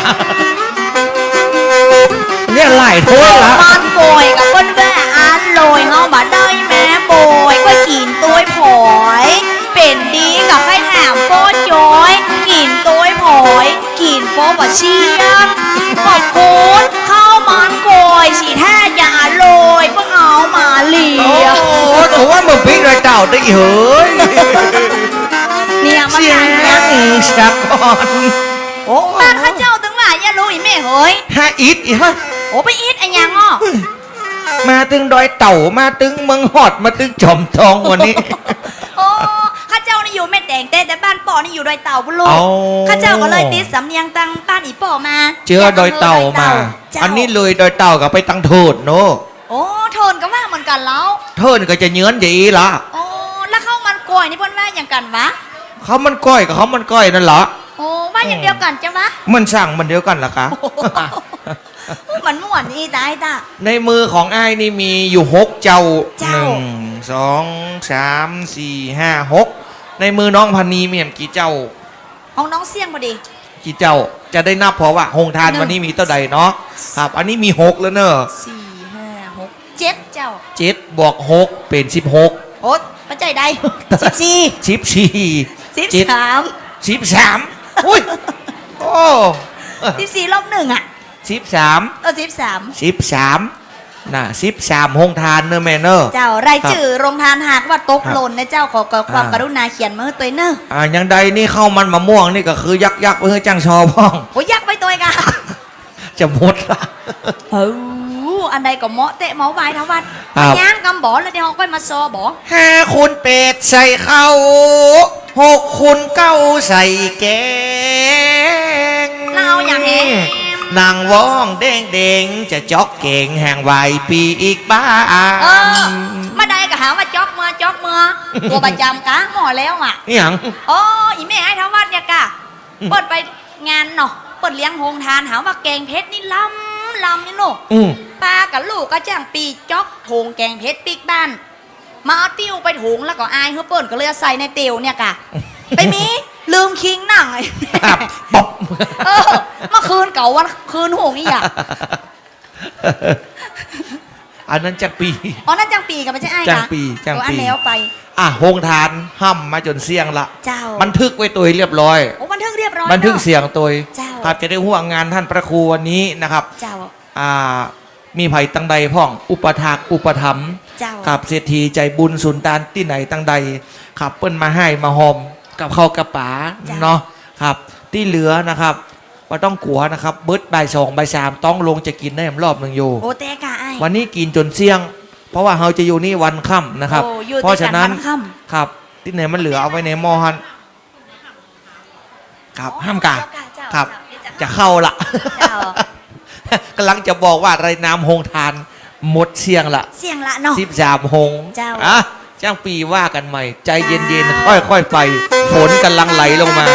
เนี่ยไล่ถ้วยละมันโกยกับเปิ้นแว่อันลอยเฮามาได้แม่โบยก็กินตัวผอยเป็นดีกับให้แถมโปจอยกินตัวผอยกินโปบะเชียมขอบคุณข้าวมันโกยสีแท้อย่าลอยเพิ่งเอามาเลี้ยโอ้ถือว่ามึงพริกด้วยเต่าได้เฮ้ยเนี่ยมันเสียงสักก่อนโอ้บ้านข้าเจ้าตึงว่าอย่ารู้อีแม่เฮ้ยฮะอีทอีฮะโอ้ไปอีทไอ้ยังอ้อมาตึงดอยเต่ามาตึงเมืองหอดมาตึงจอมทองวันนี้โอ้ข้าเจ้านี่อยู่แม่แต่งแต่บ้านป่อนี่อยู่ดอยเต่าบุลูกข้าเจ้าก็เลยติดสำเนียงตังบ้านอีป่อมาเจอดอยเต่ามาอันนี้เลยดอยเต่ากับไปตังโทษเนาะโอ้โทนก็ว่าเหมือนกันแล้วโทษก็จะเยื้อนดีละโอ้แล้วข้าวมันกล้วยนี่พ่นว่าอย่างกันวะเขามันก้อยกับเขามันก้อยนั่นเหรอโอ้ว่าอย่างเดียวกันจ้ะวะมันสั่งมันเดียวกันเหรอคะมันม่วนนี่ตายตาในมือของไอ้นี่มีอยู่6เจ้า1 2 3 4 5 6ในมือน้องพันนีมีกี่เจ้าของน้องเสี่ยงพอดีกี่เจ้าจะได้นับเพราะว่าโฮงทานวันนี้มีเท่าใดเนาะครับอันนี้มี6แล้วเนอะ4 5 6 7เจ้า7บวก6เป็น16โอ๊ตปัจจัยใด13อุ้ยโอ้14ลบ1อ่ะ13น่ะ13โฮงทานเนอะแม่เนอะเจ้ารายชื่อโรงทานหากว่าตกหล่นนะเจ้าขอความกรุณาเขียนมาให้ตัวเนอะอย่างใดนี่เข้ามันมะม่วงนี่ก็คือยักไว้ให้จังชอพ่องโอ้ยักไว้ตัวกันจะหมดละอันใดก็เหมาะเตะเหมาะไว้ทั้งวันย่างกำบ่อแล้วเดี๋ยวเขาก็มาซอบ่5คูณเป็ดใส่ข้าว6คูณ9ใส่แกงเราอย่างแหนางว่องเด้งจะจอกเก่งแห่งวัยปีอีกบ้ามาได้ก็หาว่าจอกเมื่อตัวประจำกะหมอแล้วอ่ะนี่หยังโอ้อีแม่ให้ทั้งวันเนี่ยกะเปิดไปงานเนาะเปิดเลี้ยงโฮงทานหาว่าแกงเพชรนี่ล้ำนี่หนูป้ากับลูกก็จ้างปีจอกโถงแกงเพชรปีกบ้านมาเอาติ้วไปถุงแล้วก็อายเฮือเปิ่นก็เลยใส่ในเตียวเนี่ยกะไปมีลืมคิงหนังไอ้ป๊อบเมื่อคืนเก่าวันคืนหงนี่อ่ะอันนั้นจังปีอ๋อนั่นจังปีกับไม่ใช่ไอ้จังปีอันแล้วไปโฮงทานห้ำมาจนเสียงละเจ้าบันทึกไว้ตัวเรียบร้อยโอ้บันทึกเรียบร้อยบันทึกเสียงตัวครับจะได้ห่วงงานท่านพระครูวันนี้นะครับเจ้ามีไผ่ตังใดพ่องอุปถากอุปถัมภ์กับเศรษฐีใจบุญสุนทานที่ไหนตังใดขับเปิ้นมาให้มาหอมกับข้าวกระป๋าเนาะครับที่เหลือนะครับว่าต้องกลัวนะครับเบิร์ดบ่าย2บ่าย3ต้องลงจะกินได้รอบหนึ่งอยู่โอเตกะไอ วันนี้กินจนเสี่ยง เพราะว่าเราจะอยู่นี่วันค่ำนะครับ โอ้อยู่ เพราะฉะนั้น ด้วยกันวันค่ำ ครับที่ไหนมันเหลือเอาไว้ในหม้อฮันครับห้ามกาครับ จะเข้าละ เจ้าก ำลังจะบอกว่าไรน้ำหงทานหมดเสี่ยงละ เสียงละเนาะ 13หง เจ้า อ่ะจ้างปีว่ากันใหม่ ใจเย็น เจ้า ๆค่อยๆไปฝนกำลังไหลลงมา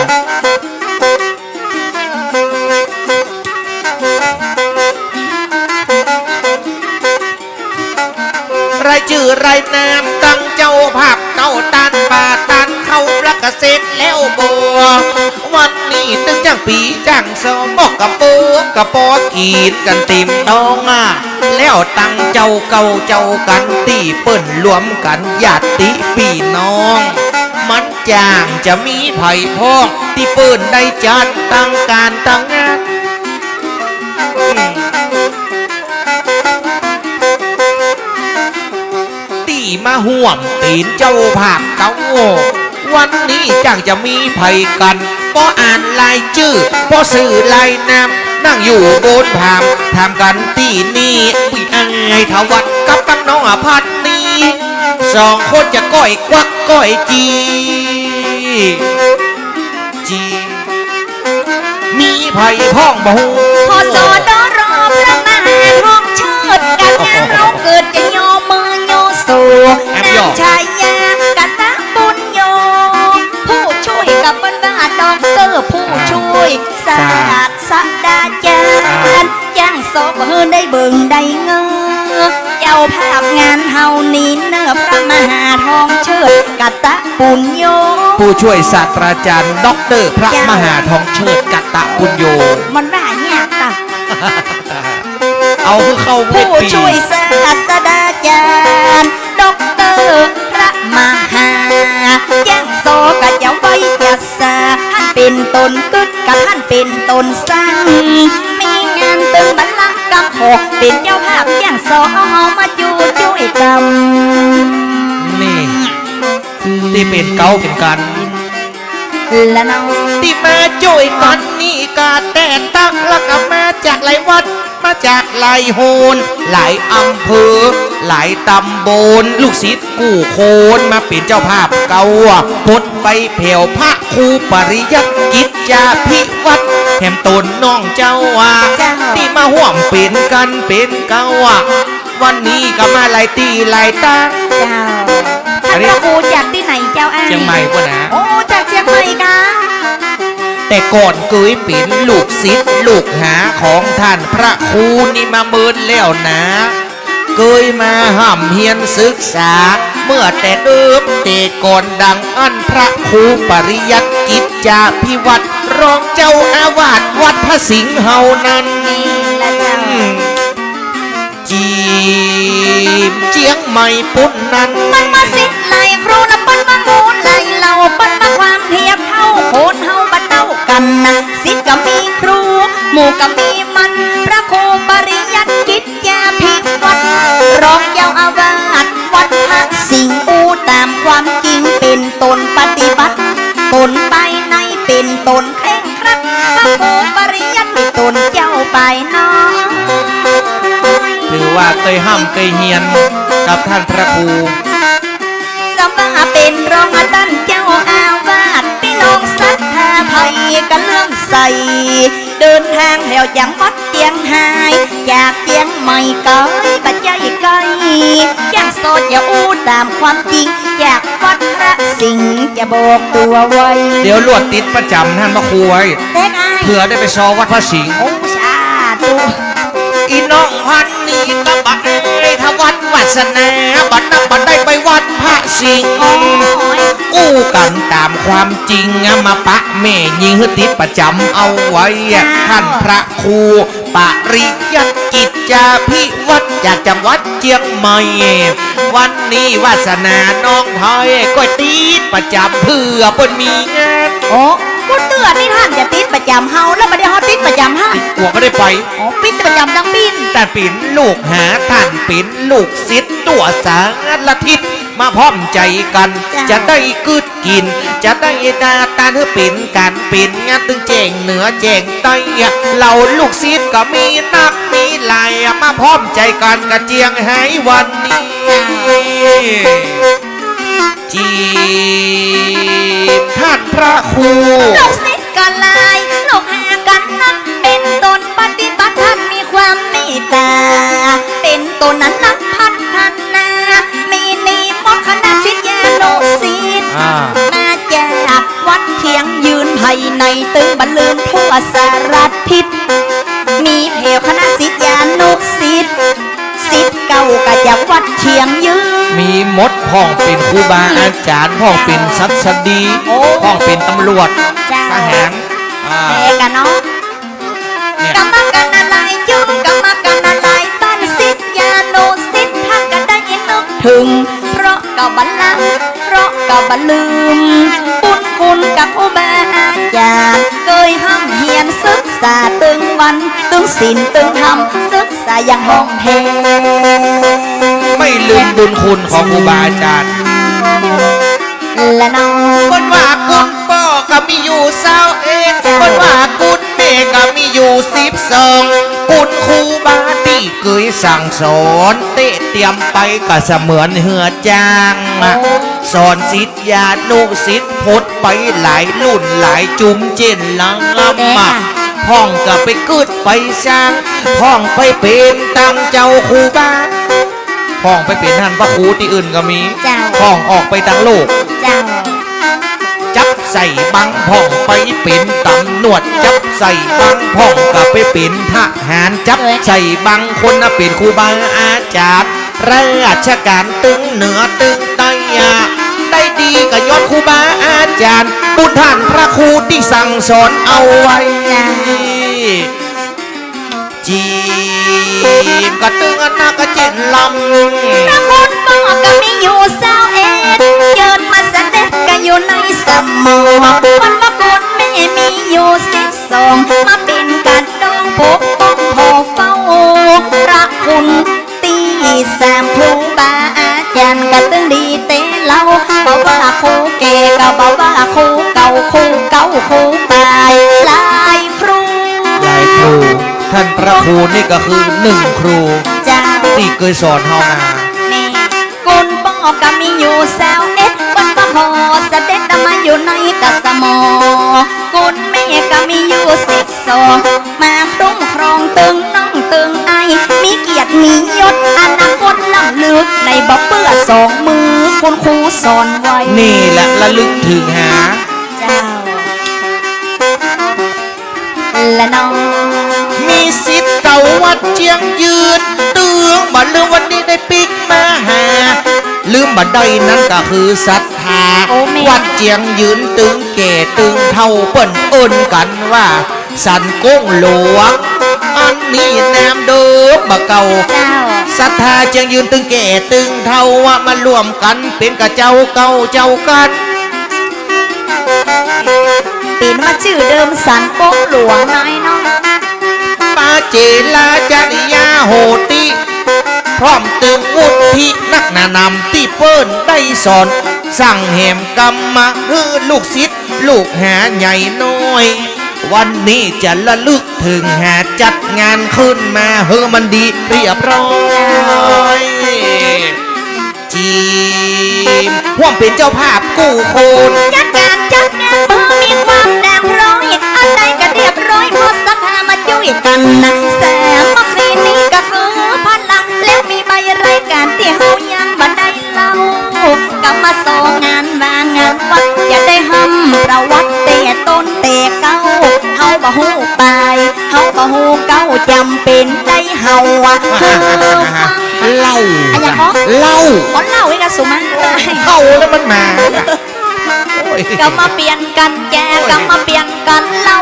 รายชื่อรายนามตั้งเจ้าภาพเก้าตันบาตันเข้าประกเสร็จแล้วบัววันนี้ตึงจ้างปีจ้างสมบอกกระโปงกระปอกีดกันติมน้องอ่ะแล้วตั้งเจ้าเก่าเจ้ากันตีเปิ้นรวมกันญาติพี่น้อง มันจ้างจะมีไผ่พ้องที่เปิ้นได้จัดตั้งการตั้งงานมาห่วมตีนเจ้าภาพเก่าวันนี้จังจะมีภัยกันพออ่านลายชื่อพอสื่อลายนามนั่งอยู่บนผามทำกันตีนี่ปีอายทวัดกับตั้งน้องอภัทนี้สองคนจะก้อยควักก้อยจีมีภัยพ้องบ่ฮู พอสอดอรอพระมหาห้องเชิดการงานเราเกิดจะโยมือโยสู่นางชายากันตะบุญโยผู้ช่วยกับบรรดาด็อกเตอร์ผู้ช่วยศาสตราจารย์ย่างสอบเฮอได้เบิ่งได้เงอเจ้าภาพงานเฮานี้เนื้อพระมหาทองเชิดกัตตะปุญโย ผู้ช่วยศาสตราจารย์ด็อกเตอร์พระมหาทองเชิดกัตตะปุญโย มันว่าเนี่ยตัก เอาคือเข้าเว ผู้ ที ช่วยศาสตราจารย์ด็อกเตอร์พระมหาแจ้งโซกับเจ้าไว้จัดสาท่านเป็นตนกึดกับท่านเป็นตนสร้างมีงานตึงบัลลังก์กำหกเป็นเจ้าภาพแจ้งโซมาอยู่ช่วยกัน นี่ที่เป็นเก้าเป็นกัน และน้อง ที่มาช่วยกันนี่กาแต่ตั้งแล้วก็มาจากหลายวัดมาจากหลายโหนหลายอำเภอหลายตำบลลูกศิษย์กู้โคนมาเป็นเจ้าภาพเก่าพดไปแผ่วพระครูปริยัติกิจจาภิวัตรแถมตนน้องเจ้าที่มาห่วมเป็นกันเป็นเก่าวันนี้ก็มาหลายตีหลายตั้ง เจ้าท่านพระครูจากที่ไหนเจ้าอ้าย เชียงใหม่ปะนะ โอ้จากเชียงใหม่กะ แต่ก่อนเคยเป็นลูกศิษย์ลูกหาของท่านพระครูนี่มาเมินแล้วนะเคยมาห้ำเฮียนศึกษา เมื่อแต่เดิมแต่ก่อนดังอันพระครูปริยัติกิจจาภิวัตรรองเจ้าอาวาสวัดพระสิงห์เฮานั้น นี่ละเจ้า จีบเจียงใหม่ปุ่นนั้น มันมาสิทธิ์ไหลครูนะปั้นมางูไหลเราปั้นมาความเทียบเท่าโคนเฮาบัดเท่ากันนะสิทธิ์ก็มีครูหมู่ก็มีมันพระครูปริยัติกิจจาภิวัตรรองเจ้าอาวาสวัดพระสิงห์อูตามความจริงเป็นตนปฏิบัติตนไปในเป็นตนเคร่งครัดพระครูปริยัติตนเจ้าไปน้อง ถือว่าเคยห้ำเคยเฮียนกับท่านพระครู สมาเป็นรองอาจารย์เจ้าอาวาสพี่น้องศรัทธาไทยกันเลื่อมใสเดินทางแถวจังหวัดเชียงรายจากเชียงใหม่ไกลบัดใหญ่ไกลยังโซจะอู้ตามความจริงจากวัดพระสิงห์จะบอกตัวไว้ เดี๋ยวลวดติดประจำท่านพระครูไว้ เด็กไอ้ เผื่อได้ไปซอวัดพระสิงห์ โอ้ชาตุ อีน้องพันนี้ก็บัดได้ทวัดวัสนาบัดนับบัดได้ไปวัดพระสิงห์ โอ้ย อู้กันตามความจริงมาปะแม่ยิงฮึติดประจำเอาไว้ท่านพระครูปริยัติกิจจาภิวัตรจากจังหวัดเชียงใหม่วันนี้วาสนาน้องไทยก็ติดประจำเพื่อเปิ้นมีงาน โอ้กูเตือนนี่ท่านจะติดประจำเฮาแล้วไม่ได้ฮอตติดประจำฮะ กลัวก็ได้ไป อ๋อปิดประจำดังปิน แต่ปิ่นลูกหาท่านปิ่นลูกศิษย์ตัวสารละทิศมาพร้อมใจกัน จะได้กึดกิน จะได้ดาตาเธอปิ่นกันปิ่นงานตึงแจงเหนือแจงใต้เราลูกศิษย์ก็มีนักมี ลายมาพร้อมใจกันกระเจียงหายวันนี้จีบท่านพระครู ลูกศิษย์กันลายลูกหากันนักเป็นตนปฏิบัติท่านมีความเมตตาเป็นตนนั้นนักพัฒนามีนิมนต์คณะศิษยานุศิษย์มาจากวัดเคียงยืนภายในตึงบรรลืมทั่วสารทิศมีเหวคณะศิษยานุศิษย์ศิษย์เก่ากะจากวัดเคียงยืน มีมดห้องเป็นครูบาอาจารย์ห้องเป็นศัสดี โอ้ ห้องเป็นตำรวจ เจ้า ทหาร แต่กันเนาะ เนี่ย กรรมการอะไรยุ่งกรรมการอะไรบ้านศิษยานุศิษย์ท่านก็ได้นึกถึง เพราะก็บัลลังก์เพราะก็บัลลืมบุญคุณกับครูบาอาจารย์เคยห้ำเฮียนศึกษาตึงวันตึงศีลตึงธรรมศึกษาอย่างห้องแท้ ไม่ลืมบุญคุณของครูบาอาจารย์ และน้อง คนว่าคุณพ่อก็มีอยู่21คนว่าคุณแม่ก็มีอยู่12คุณครูบาที่เคยสั่งสอนเตะเตรียมไปก็เสมือนเหือจางสอนศิษยานุศิษย์พดไปหลายรุ่นหลายจุ่มเจนลังมาพ่องก็ไปกึดไปสร้างพ่องไปเป็นตังเจ้าครูบาพ่องไปเป็นท่านพระครูที่อื่นก็มี เจ้า พ่องออกไปตั้งโลก เจ้า จับใส่บังพ่องไปเป็นตำรวจจับใส่บังพ่องก็ไปเป็นทหารจับใส่บังคนน่ะเป็นครูบาอาจารย์ราชการตึงเหนือตึงใต้ได้ดีก็ยอดครูบาอาจารย์บุญท่านพระครูที่สั่งสอนเอาไว้จีบก็ตึงอันนักก็เจ็ดลำ พระคุณพ่อก็มีอยู่21เยินมาเสด็จก็อยู่ในสมองวันพระคุณแม่มีอยู่12มาเป็นกันดองปกป้องพอเฝ้าพระคุณตี3ครูบาอาจารย์ก็ตึงดีเตเล่าบอกว่าครูแก่ก็บอกว่าครูเก่าครูเก่าครูตายหลายครู หลายครูท่านพระครูนี่ก็คือ1ครู จ้า ที่เคยสอนเฮามา แม่กุนป้อก็มีอยู่21วันก็ขอเสด็จมาอยู่ในกสมกุนแม่ก็มีอยู่12มาคุ้มครองตึงน้องตึงไอมีเกียรติมียศอนาคตล้ำลึกในบ่เปื้อ2มือคุณครูสอนไว้ นี่แหละระลึกถึงหา เจ้าและน้อง มีสิทธิ์เก่าวัดเจียงยืนตึงบ่ลืมวันนี้ได้ปิกมาหา ลืมบ่ได้นั้นก็คือศรัทธาวัดเจียงยืนตึงแก่ตึงเท่าเปิ้นเอิ้นกันว่า สันก้งหลวงอันนี้แนมเดิมบ่เก่า เจ้า ศรัทธาเจียงยืนตึงแก่ตึงเท่าว่ามารวมกันเป็นกับเจ้าเก่าเจ้ากัน เป็นว่าชื่อเดิมสันโป๊กหลวงน้อยน้อง ปาเจลาจาริยาโหติพร้อมตึงวุฒินักนานำที่เปิ้นได้สอน สั่งแหมกรรมมาฮือลูกศิษย์ลูกหาใหญ่น้อย วันนี้จะระลึกถึงหาจัดงานขึ้นมาเฮือมันดีเรียบร้อยจีมห่วมเป็นเจ้าภาพกู้โคน จัดการจัดงานเพื่อมีความแดงร้อยอะไรก็เรียบร้อยเพราะศรัทธามาช่วยกันนะแสงเมื่อคืนนี้ก็คือพลังแล้วมีใบรายการที่เฮายังบันไดเล่าก็มาสองงานวางงานวัดอย่าได้ห้ำประวัติเตะต้นเตะเก้าเฮาบ่ฮู้ไปเฮาบ่ฮู้เก้าจำเป็นได้เฮาอะเฮ้อ เล่า อะอย่างเหรอ เล่า คนเล่าอีกอะสุมาเลย เข้าแล้วมันมาโอ้ย ก็มาเปลี่ยนกันแจก็มาเปลี่ยนกันเล่า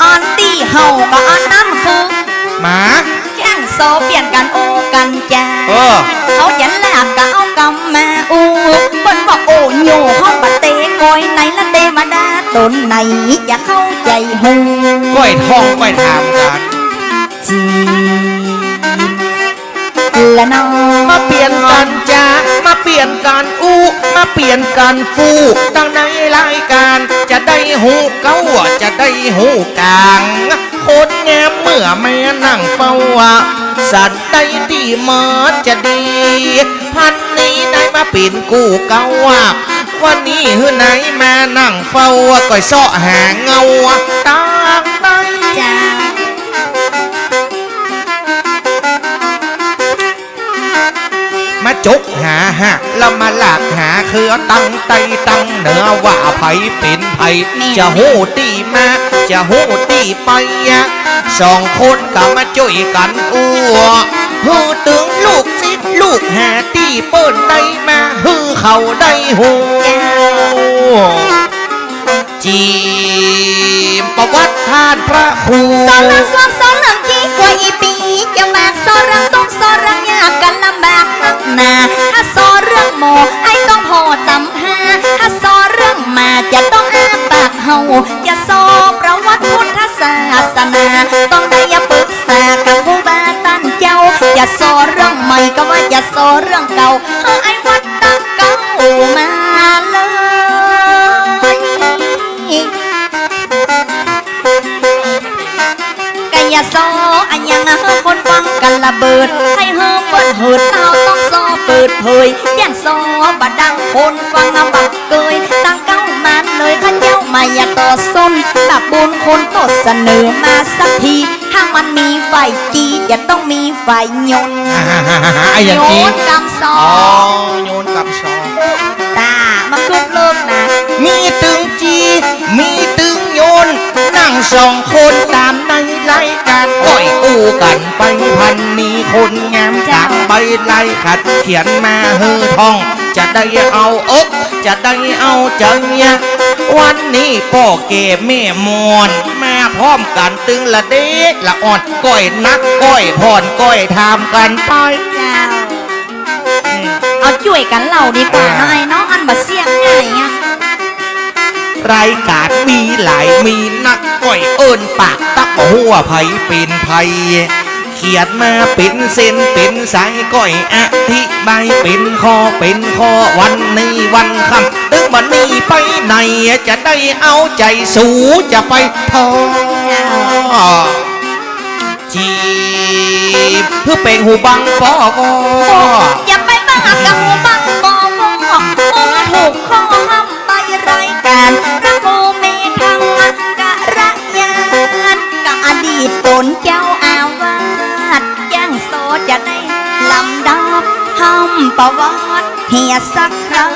อันที่เฮาก็อันนั้นคือ หมา แข่งโซเปลี่ยนกันโอกันแจ เขายันแลกก็เอากำมาอูเปิ้นบอกโอ้โยห้องบัดเตะกอยไหนละเตมาดาตนไหนอย่าเข้าใจหู ก้อยทองก้อยถามกัน จีและน้อง มาเปลี่ยนกันจ้ามาเปลี่ยนกันอู้มาเปลี่ยนกันฟูตั้งในรายการจะได้หูเก้าจะได้หูกลางคนแงมเมื่อแม่นั่งเฝ้า สันใดที่มาจะดี พันนี้ได้มาเป็นกูเก่าวันนี้หือไหนมานั่งเฝ้าก่อยเสาะหาเงาตางใด จ้า มาจกหาแล้วมาหลากหาคือตั้งไตตั้งเหนือว่าไผเป็นไผจะหูตีมาจะหูตีไปสองคนก็มาช่วยกันอ้วฮือตึงลูกซิดลูกหาตีเปิ้นได้มาฮือเขาได้หูจีมประวัติท่านพระครู สอนรังสอนสอนรังจีกว่าอีปีจะแบกสอนรังต้องสอนรังยากกันลำบากนักหนาถ้าสอนเรื่องหมอไอ้ต้องพอตำหาถ้าสอนเรื่องมาจะต้องอ้าปากเฮาอย่าสอนประวัติพุทธศาสนาต้องได้อย่าปรึกษากับผู้บาตันเจ้าอย่าสอนเรื่องใหม่ก็ว่าอย่าสอนเรื่องเก่าเอาไอ้วัดตั้งเก่ามาเลยกะอย่าโซอันยังคนฟังกันระเบิดให้เฮอเปิดเหิดเอาต้องโซเปิดเผยย่านโซบัดดังคนฟังบักเกยตั้งเก้ามันเลยข้าเจ้ามาอย่าต่อส้นแบบบุญคนตดเสนอมาสักทีถ้ามันมีไฟจีจะต้องมีไฟยนต์ ไอ้อย่าง โย จี นกำซอ อ๋อโยนกับซอง ตามาขึ้นเลิกนะ มีตึงจีมีตึงโยนนั่งสองคนตามในรายการก้อยอู้กันไปพันมีคนงามจากใบไล่ขัดเขียนมาฮือทอง จะได้เอาอกจะได้เอาใจวันนี้พ่อเก๋แม่มอนมาพร้อมกันตึงละเด็กละอ่อนก้อยนักก้อยพรก้อยทำกันไป เจ้าเอาช่วยกันเล่าดีกว่าหน่อยเนาะอันบัดเสียงใหญ่อะ รายการมีหลายมีนักก้อยเอิญปากตักหัวไผเป็นไผเขียนมาเป็นเส้นเป็นสายก้อยอธิบายเป็นข้อวันนี้วันคำตึงวันนี้ไปไหนจะได้เอาใจสู้จะไปทอจีบเพื่อเป็นหูบังปอกอ อย่าไปบ้ากับหัวบังบอมอถูกข้อห้ามไปรายการพระโมเมทังกะระยานกับอดีตตนเจ้าอาวาสย่างโซจะได้ลำดับห้ามประวัติเฮียสักครั้ง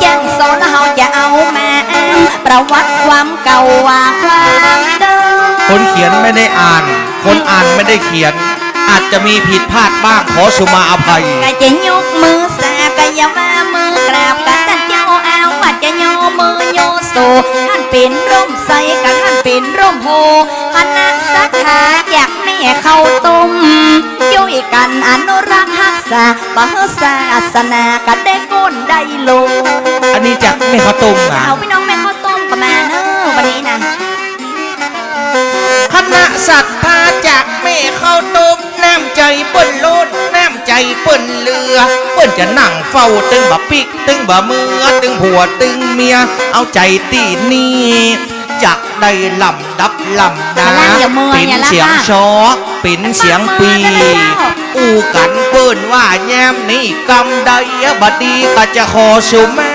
ย่างโซแล้วเราจะเอามาอ้างประวัติความเก่าว่าความเดิม คนเขียนไม่ได้อ่าน คนอ่านไม่ได้เขียน อาจจะมีผิดพลาดบ้างขอสุมาอภัย กะจะยกมือแสกะอย่าว่ามือกราบกะท่านเจ้าอาวัดจะโยมือโยโซท่านเป็นร่มใสกะท่านเป็นร่มโพคณะสักขาจากแม่เข้าต้มช่วยกันอนุรักษ์รักษาปะศาสนากะได้ก้นได้ลง อันนี้จากไม่เขาตรงอ่ะ เอาพี่น้องแม่ข้าวต้มกันมาเนอะวันนี้นะ คณะศรัทธาจากแม่เข้าต้มน้ำใจเปิ้นโลดน้ำใจเปิ้นเรือเปิ้นจะนั่งเฝ้าตึงบะปิกตึงบะเมือตึงผัวตึงเมียเอาใจตีนี่จักได้ลำดับลำดาเป็นเสียงชอเป็นเสียงปีอู้กันเปิ้นว่าแย้มนี่กำใดบดีก็จะขอสุมา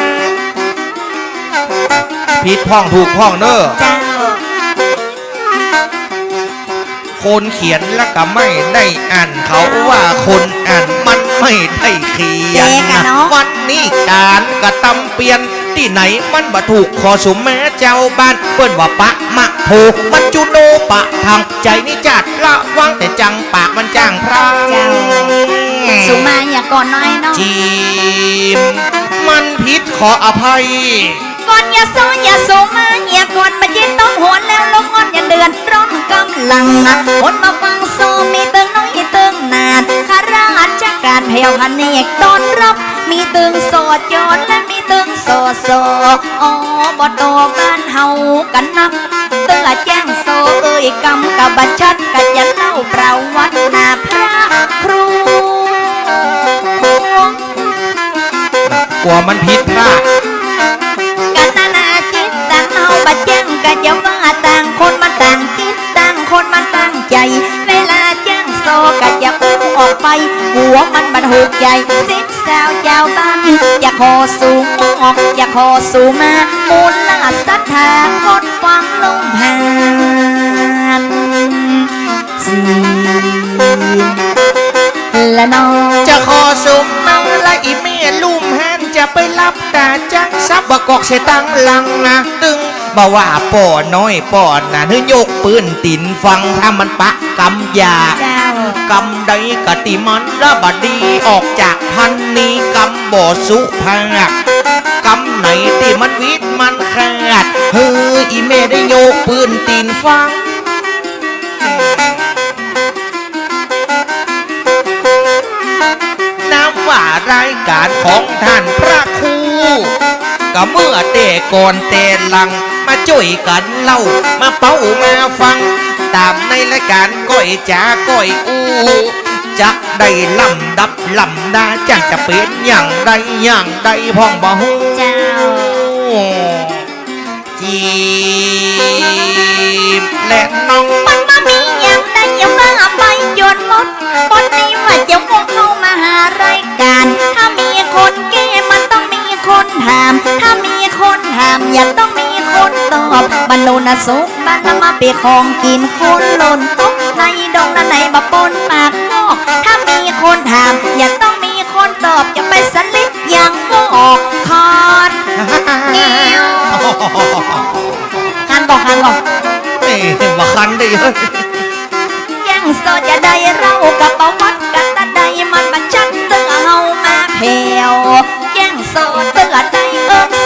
ผิดพ้องถูกพ้องเนอะ เจ้า คนเขียนแล้วก็ไม่ได้อ่านเขาว่าคนอ่านมันไม่ได้เขียนวันนี้การกระตำเปลี่ยนที่ไหนมันบ่ถูกขอสุมแม่เจ้าบ้านเปิ้นว่าปะมะโถมันจุโนปะทางใจนี่จัดละวังแต่จังปากมันจ้างพราง สุมาอย่าก่อนน้อยเนาะ จีมมันผิดขออภัย ก่อนอย่าโซมาอย่าก่อนมาเย็นต้องหวนแล้วลงงอนอย่าเดือดร้อนกำลังคนมาฟังโซมีเติงน้อยเติงนานข้าราชการเพียวพันเอกต้อนรับมีเติงโซจอนและมีเติงโซอบตบ้านเฮากันนักเตือแจ้งโซเอ้ยกำกับบัญชัดกันยันเล่าประวัตินาพระครู กลัวมันผิดพลาด กันนาจิตต่างเอาบัดแจ้งกันอย่าว่าต่างคนมาต่างคิดต่างคนมาตั้งใจเวลาแจ้งโซก ก็จะอู้ออกไปหัวมันบันหุกใหญ่สิบสาวเจ้าบ้านอยากขอสู่หมอกอยากขอสู่มามูลลาศรัทธาคดฟังลงหานจีและน้อง จะขอสุมมาละอีเมียลุ่มหันจะไปรับตาจังซับบกอกเสตังหลังนะตึงบ่ว่าป่อน้อยป่อน่ะเฮ้ยยกปืนตินฟังถ้ามันปะกำยา เจ้าก ำใดกะติมันระบดีออกจากพันนี้กำบ่สุภาพกำไหนที่มันวิทย์มันขาดเฮ้ยอีเมได้โยกปืนตีนฟังน้ำว่ารายการของท่านพระครูก็เมื่อเตะก่อนเตะหลังมาช่วยกันเล่ามาเป้ามาฟัง ตามในรายการก้อยจ๋าก้อยอูจะได้ลำดับลำดาจังจะเป็นอย่างใดอย่างใดพ่องบ่ฮู้ เจ้า จีบและน้อง มันมามีอย่างใดอย่ามาไปจนหมดบนนี้ว่าเจ้าพวกเข้ามาหารายการ ถ้ามีคนแก้มันต้องมีคนถาม ถ้ามีคนถามอย่าต้องมีคนตอบบรรลุนสุขบ้านละมาเปียของกินคนหล่นตกในดงนั้นในบะปนปากนอกถ้ามีคนถามอย่าต้องมีคนตอบอย่าไปสลิดอย่างออกคอนเงี้ยวคันบอก เอ้ยว่าคันได้เฮ้ย ยังโซจะได้เรากับประวัติกันตะใดมันบันชัดเตือเฮามาเพวยังโซเตือใด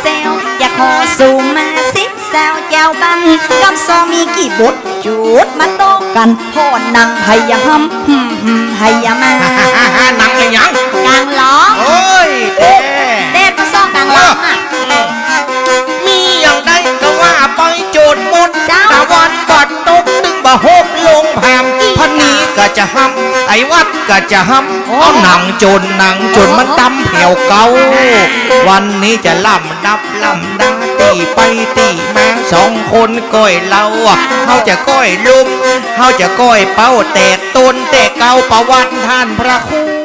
เซลอยากขอสู่มาสิสาวเจ้าบันกำซอมีกี่บทจุดมาโตกันพ่อนังพยามพยามา นังเลยยัง กลางร้อง โอ้ยแท้ เด็ดมาซ้อกลางร้องอ่ะ มีอย่างใดก็ว่าไปโจทย์หมด เจ้า ตะวันบอดตกตึงบ่โฮบลงแผมพันนี้ก็จะห้ำไอ้วัดก็จะห้ำเอาหนังโจนมันตำแผ่วเก่าวันนี้จะล่ำดับล่ำดาตีไปตีมาสองคนก้อยเราเขาจะก้อยลุมเขาจะก้อยเป้าแตกตนแตกเก่าประวัติท่านพระครู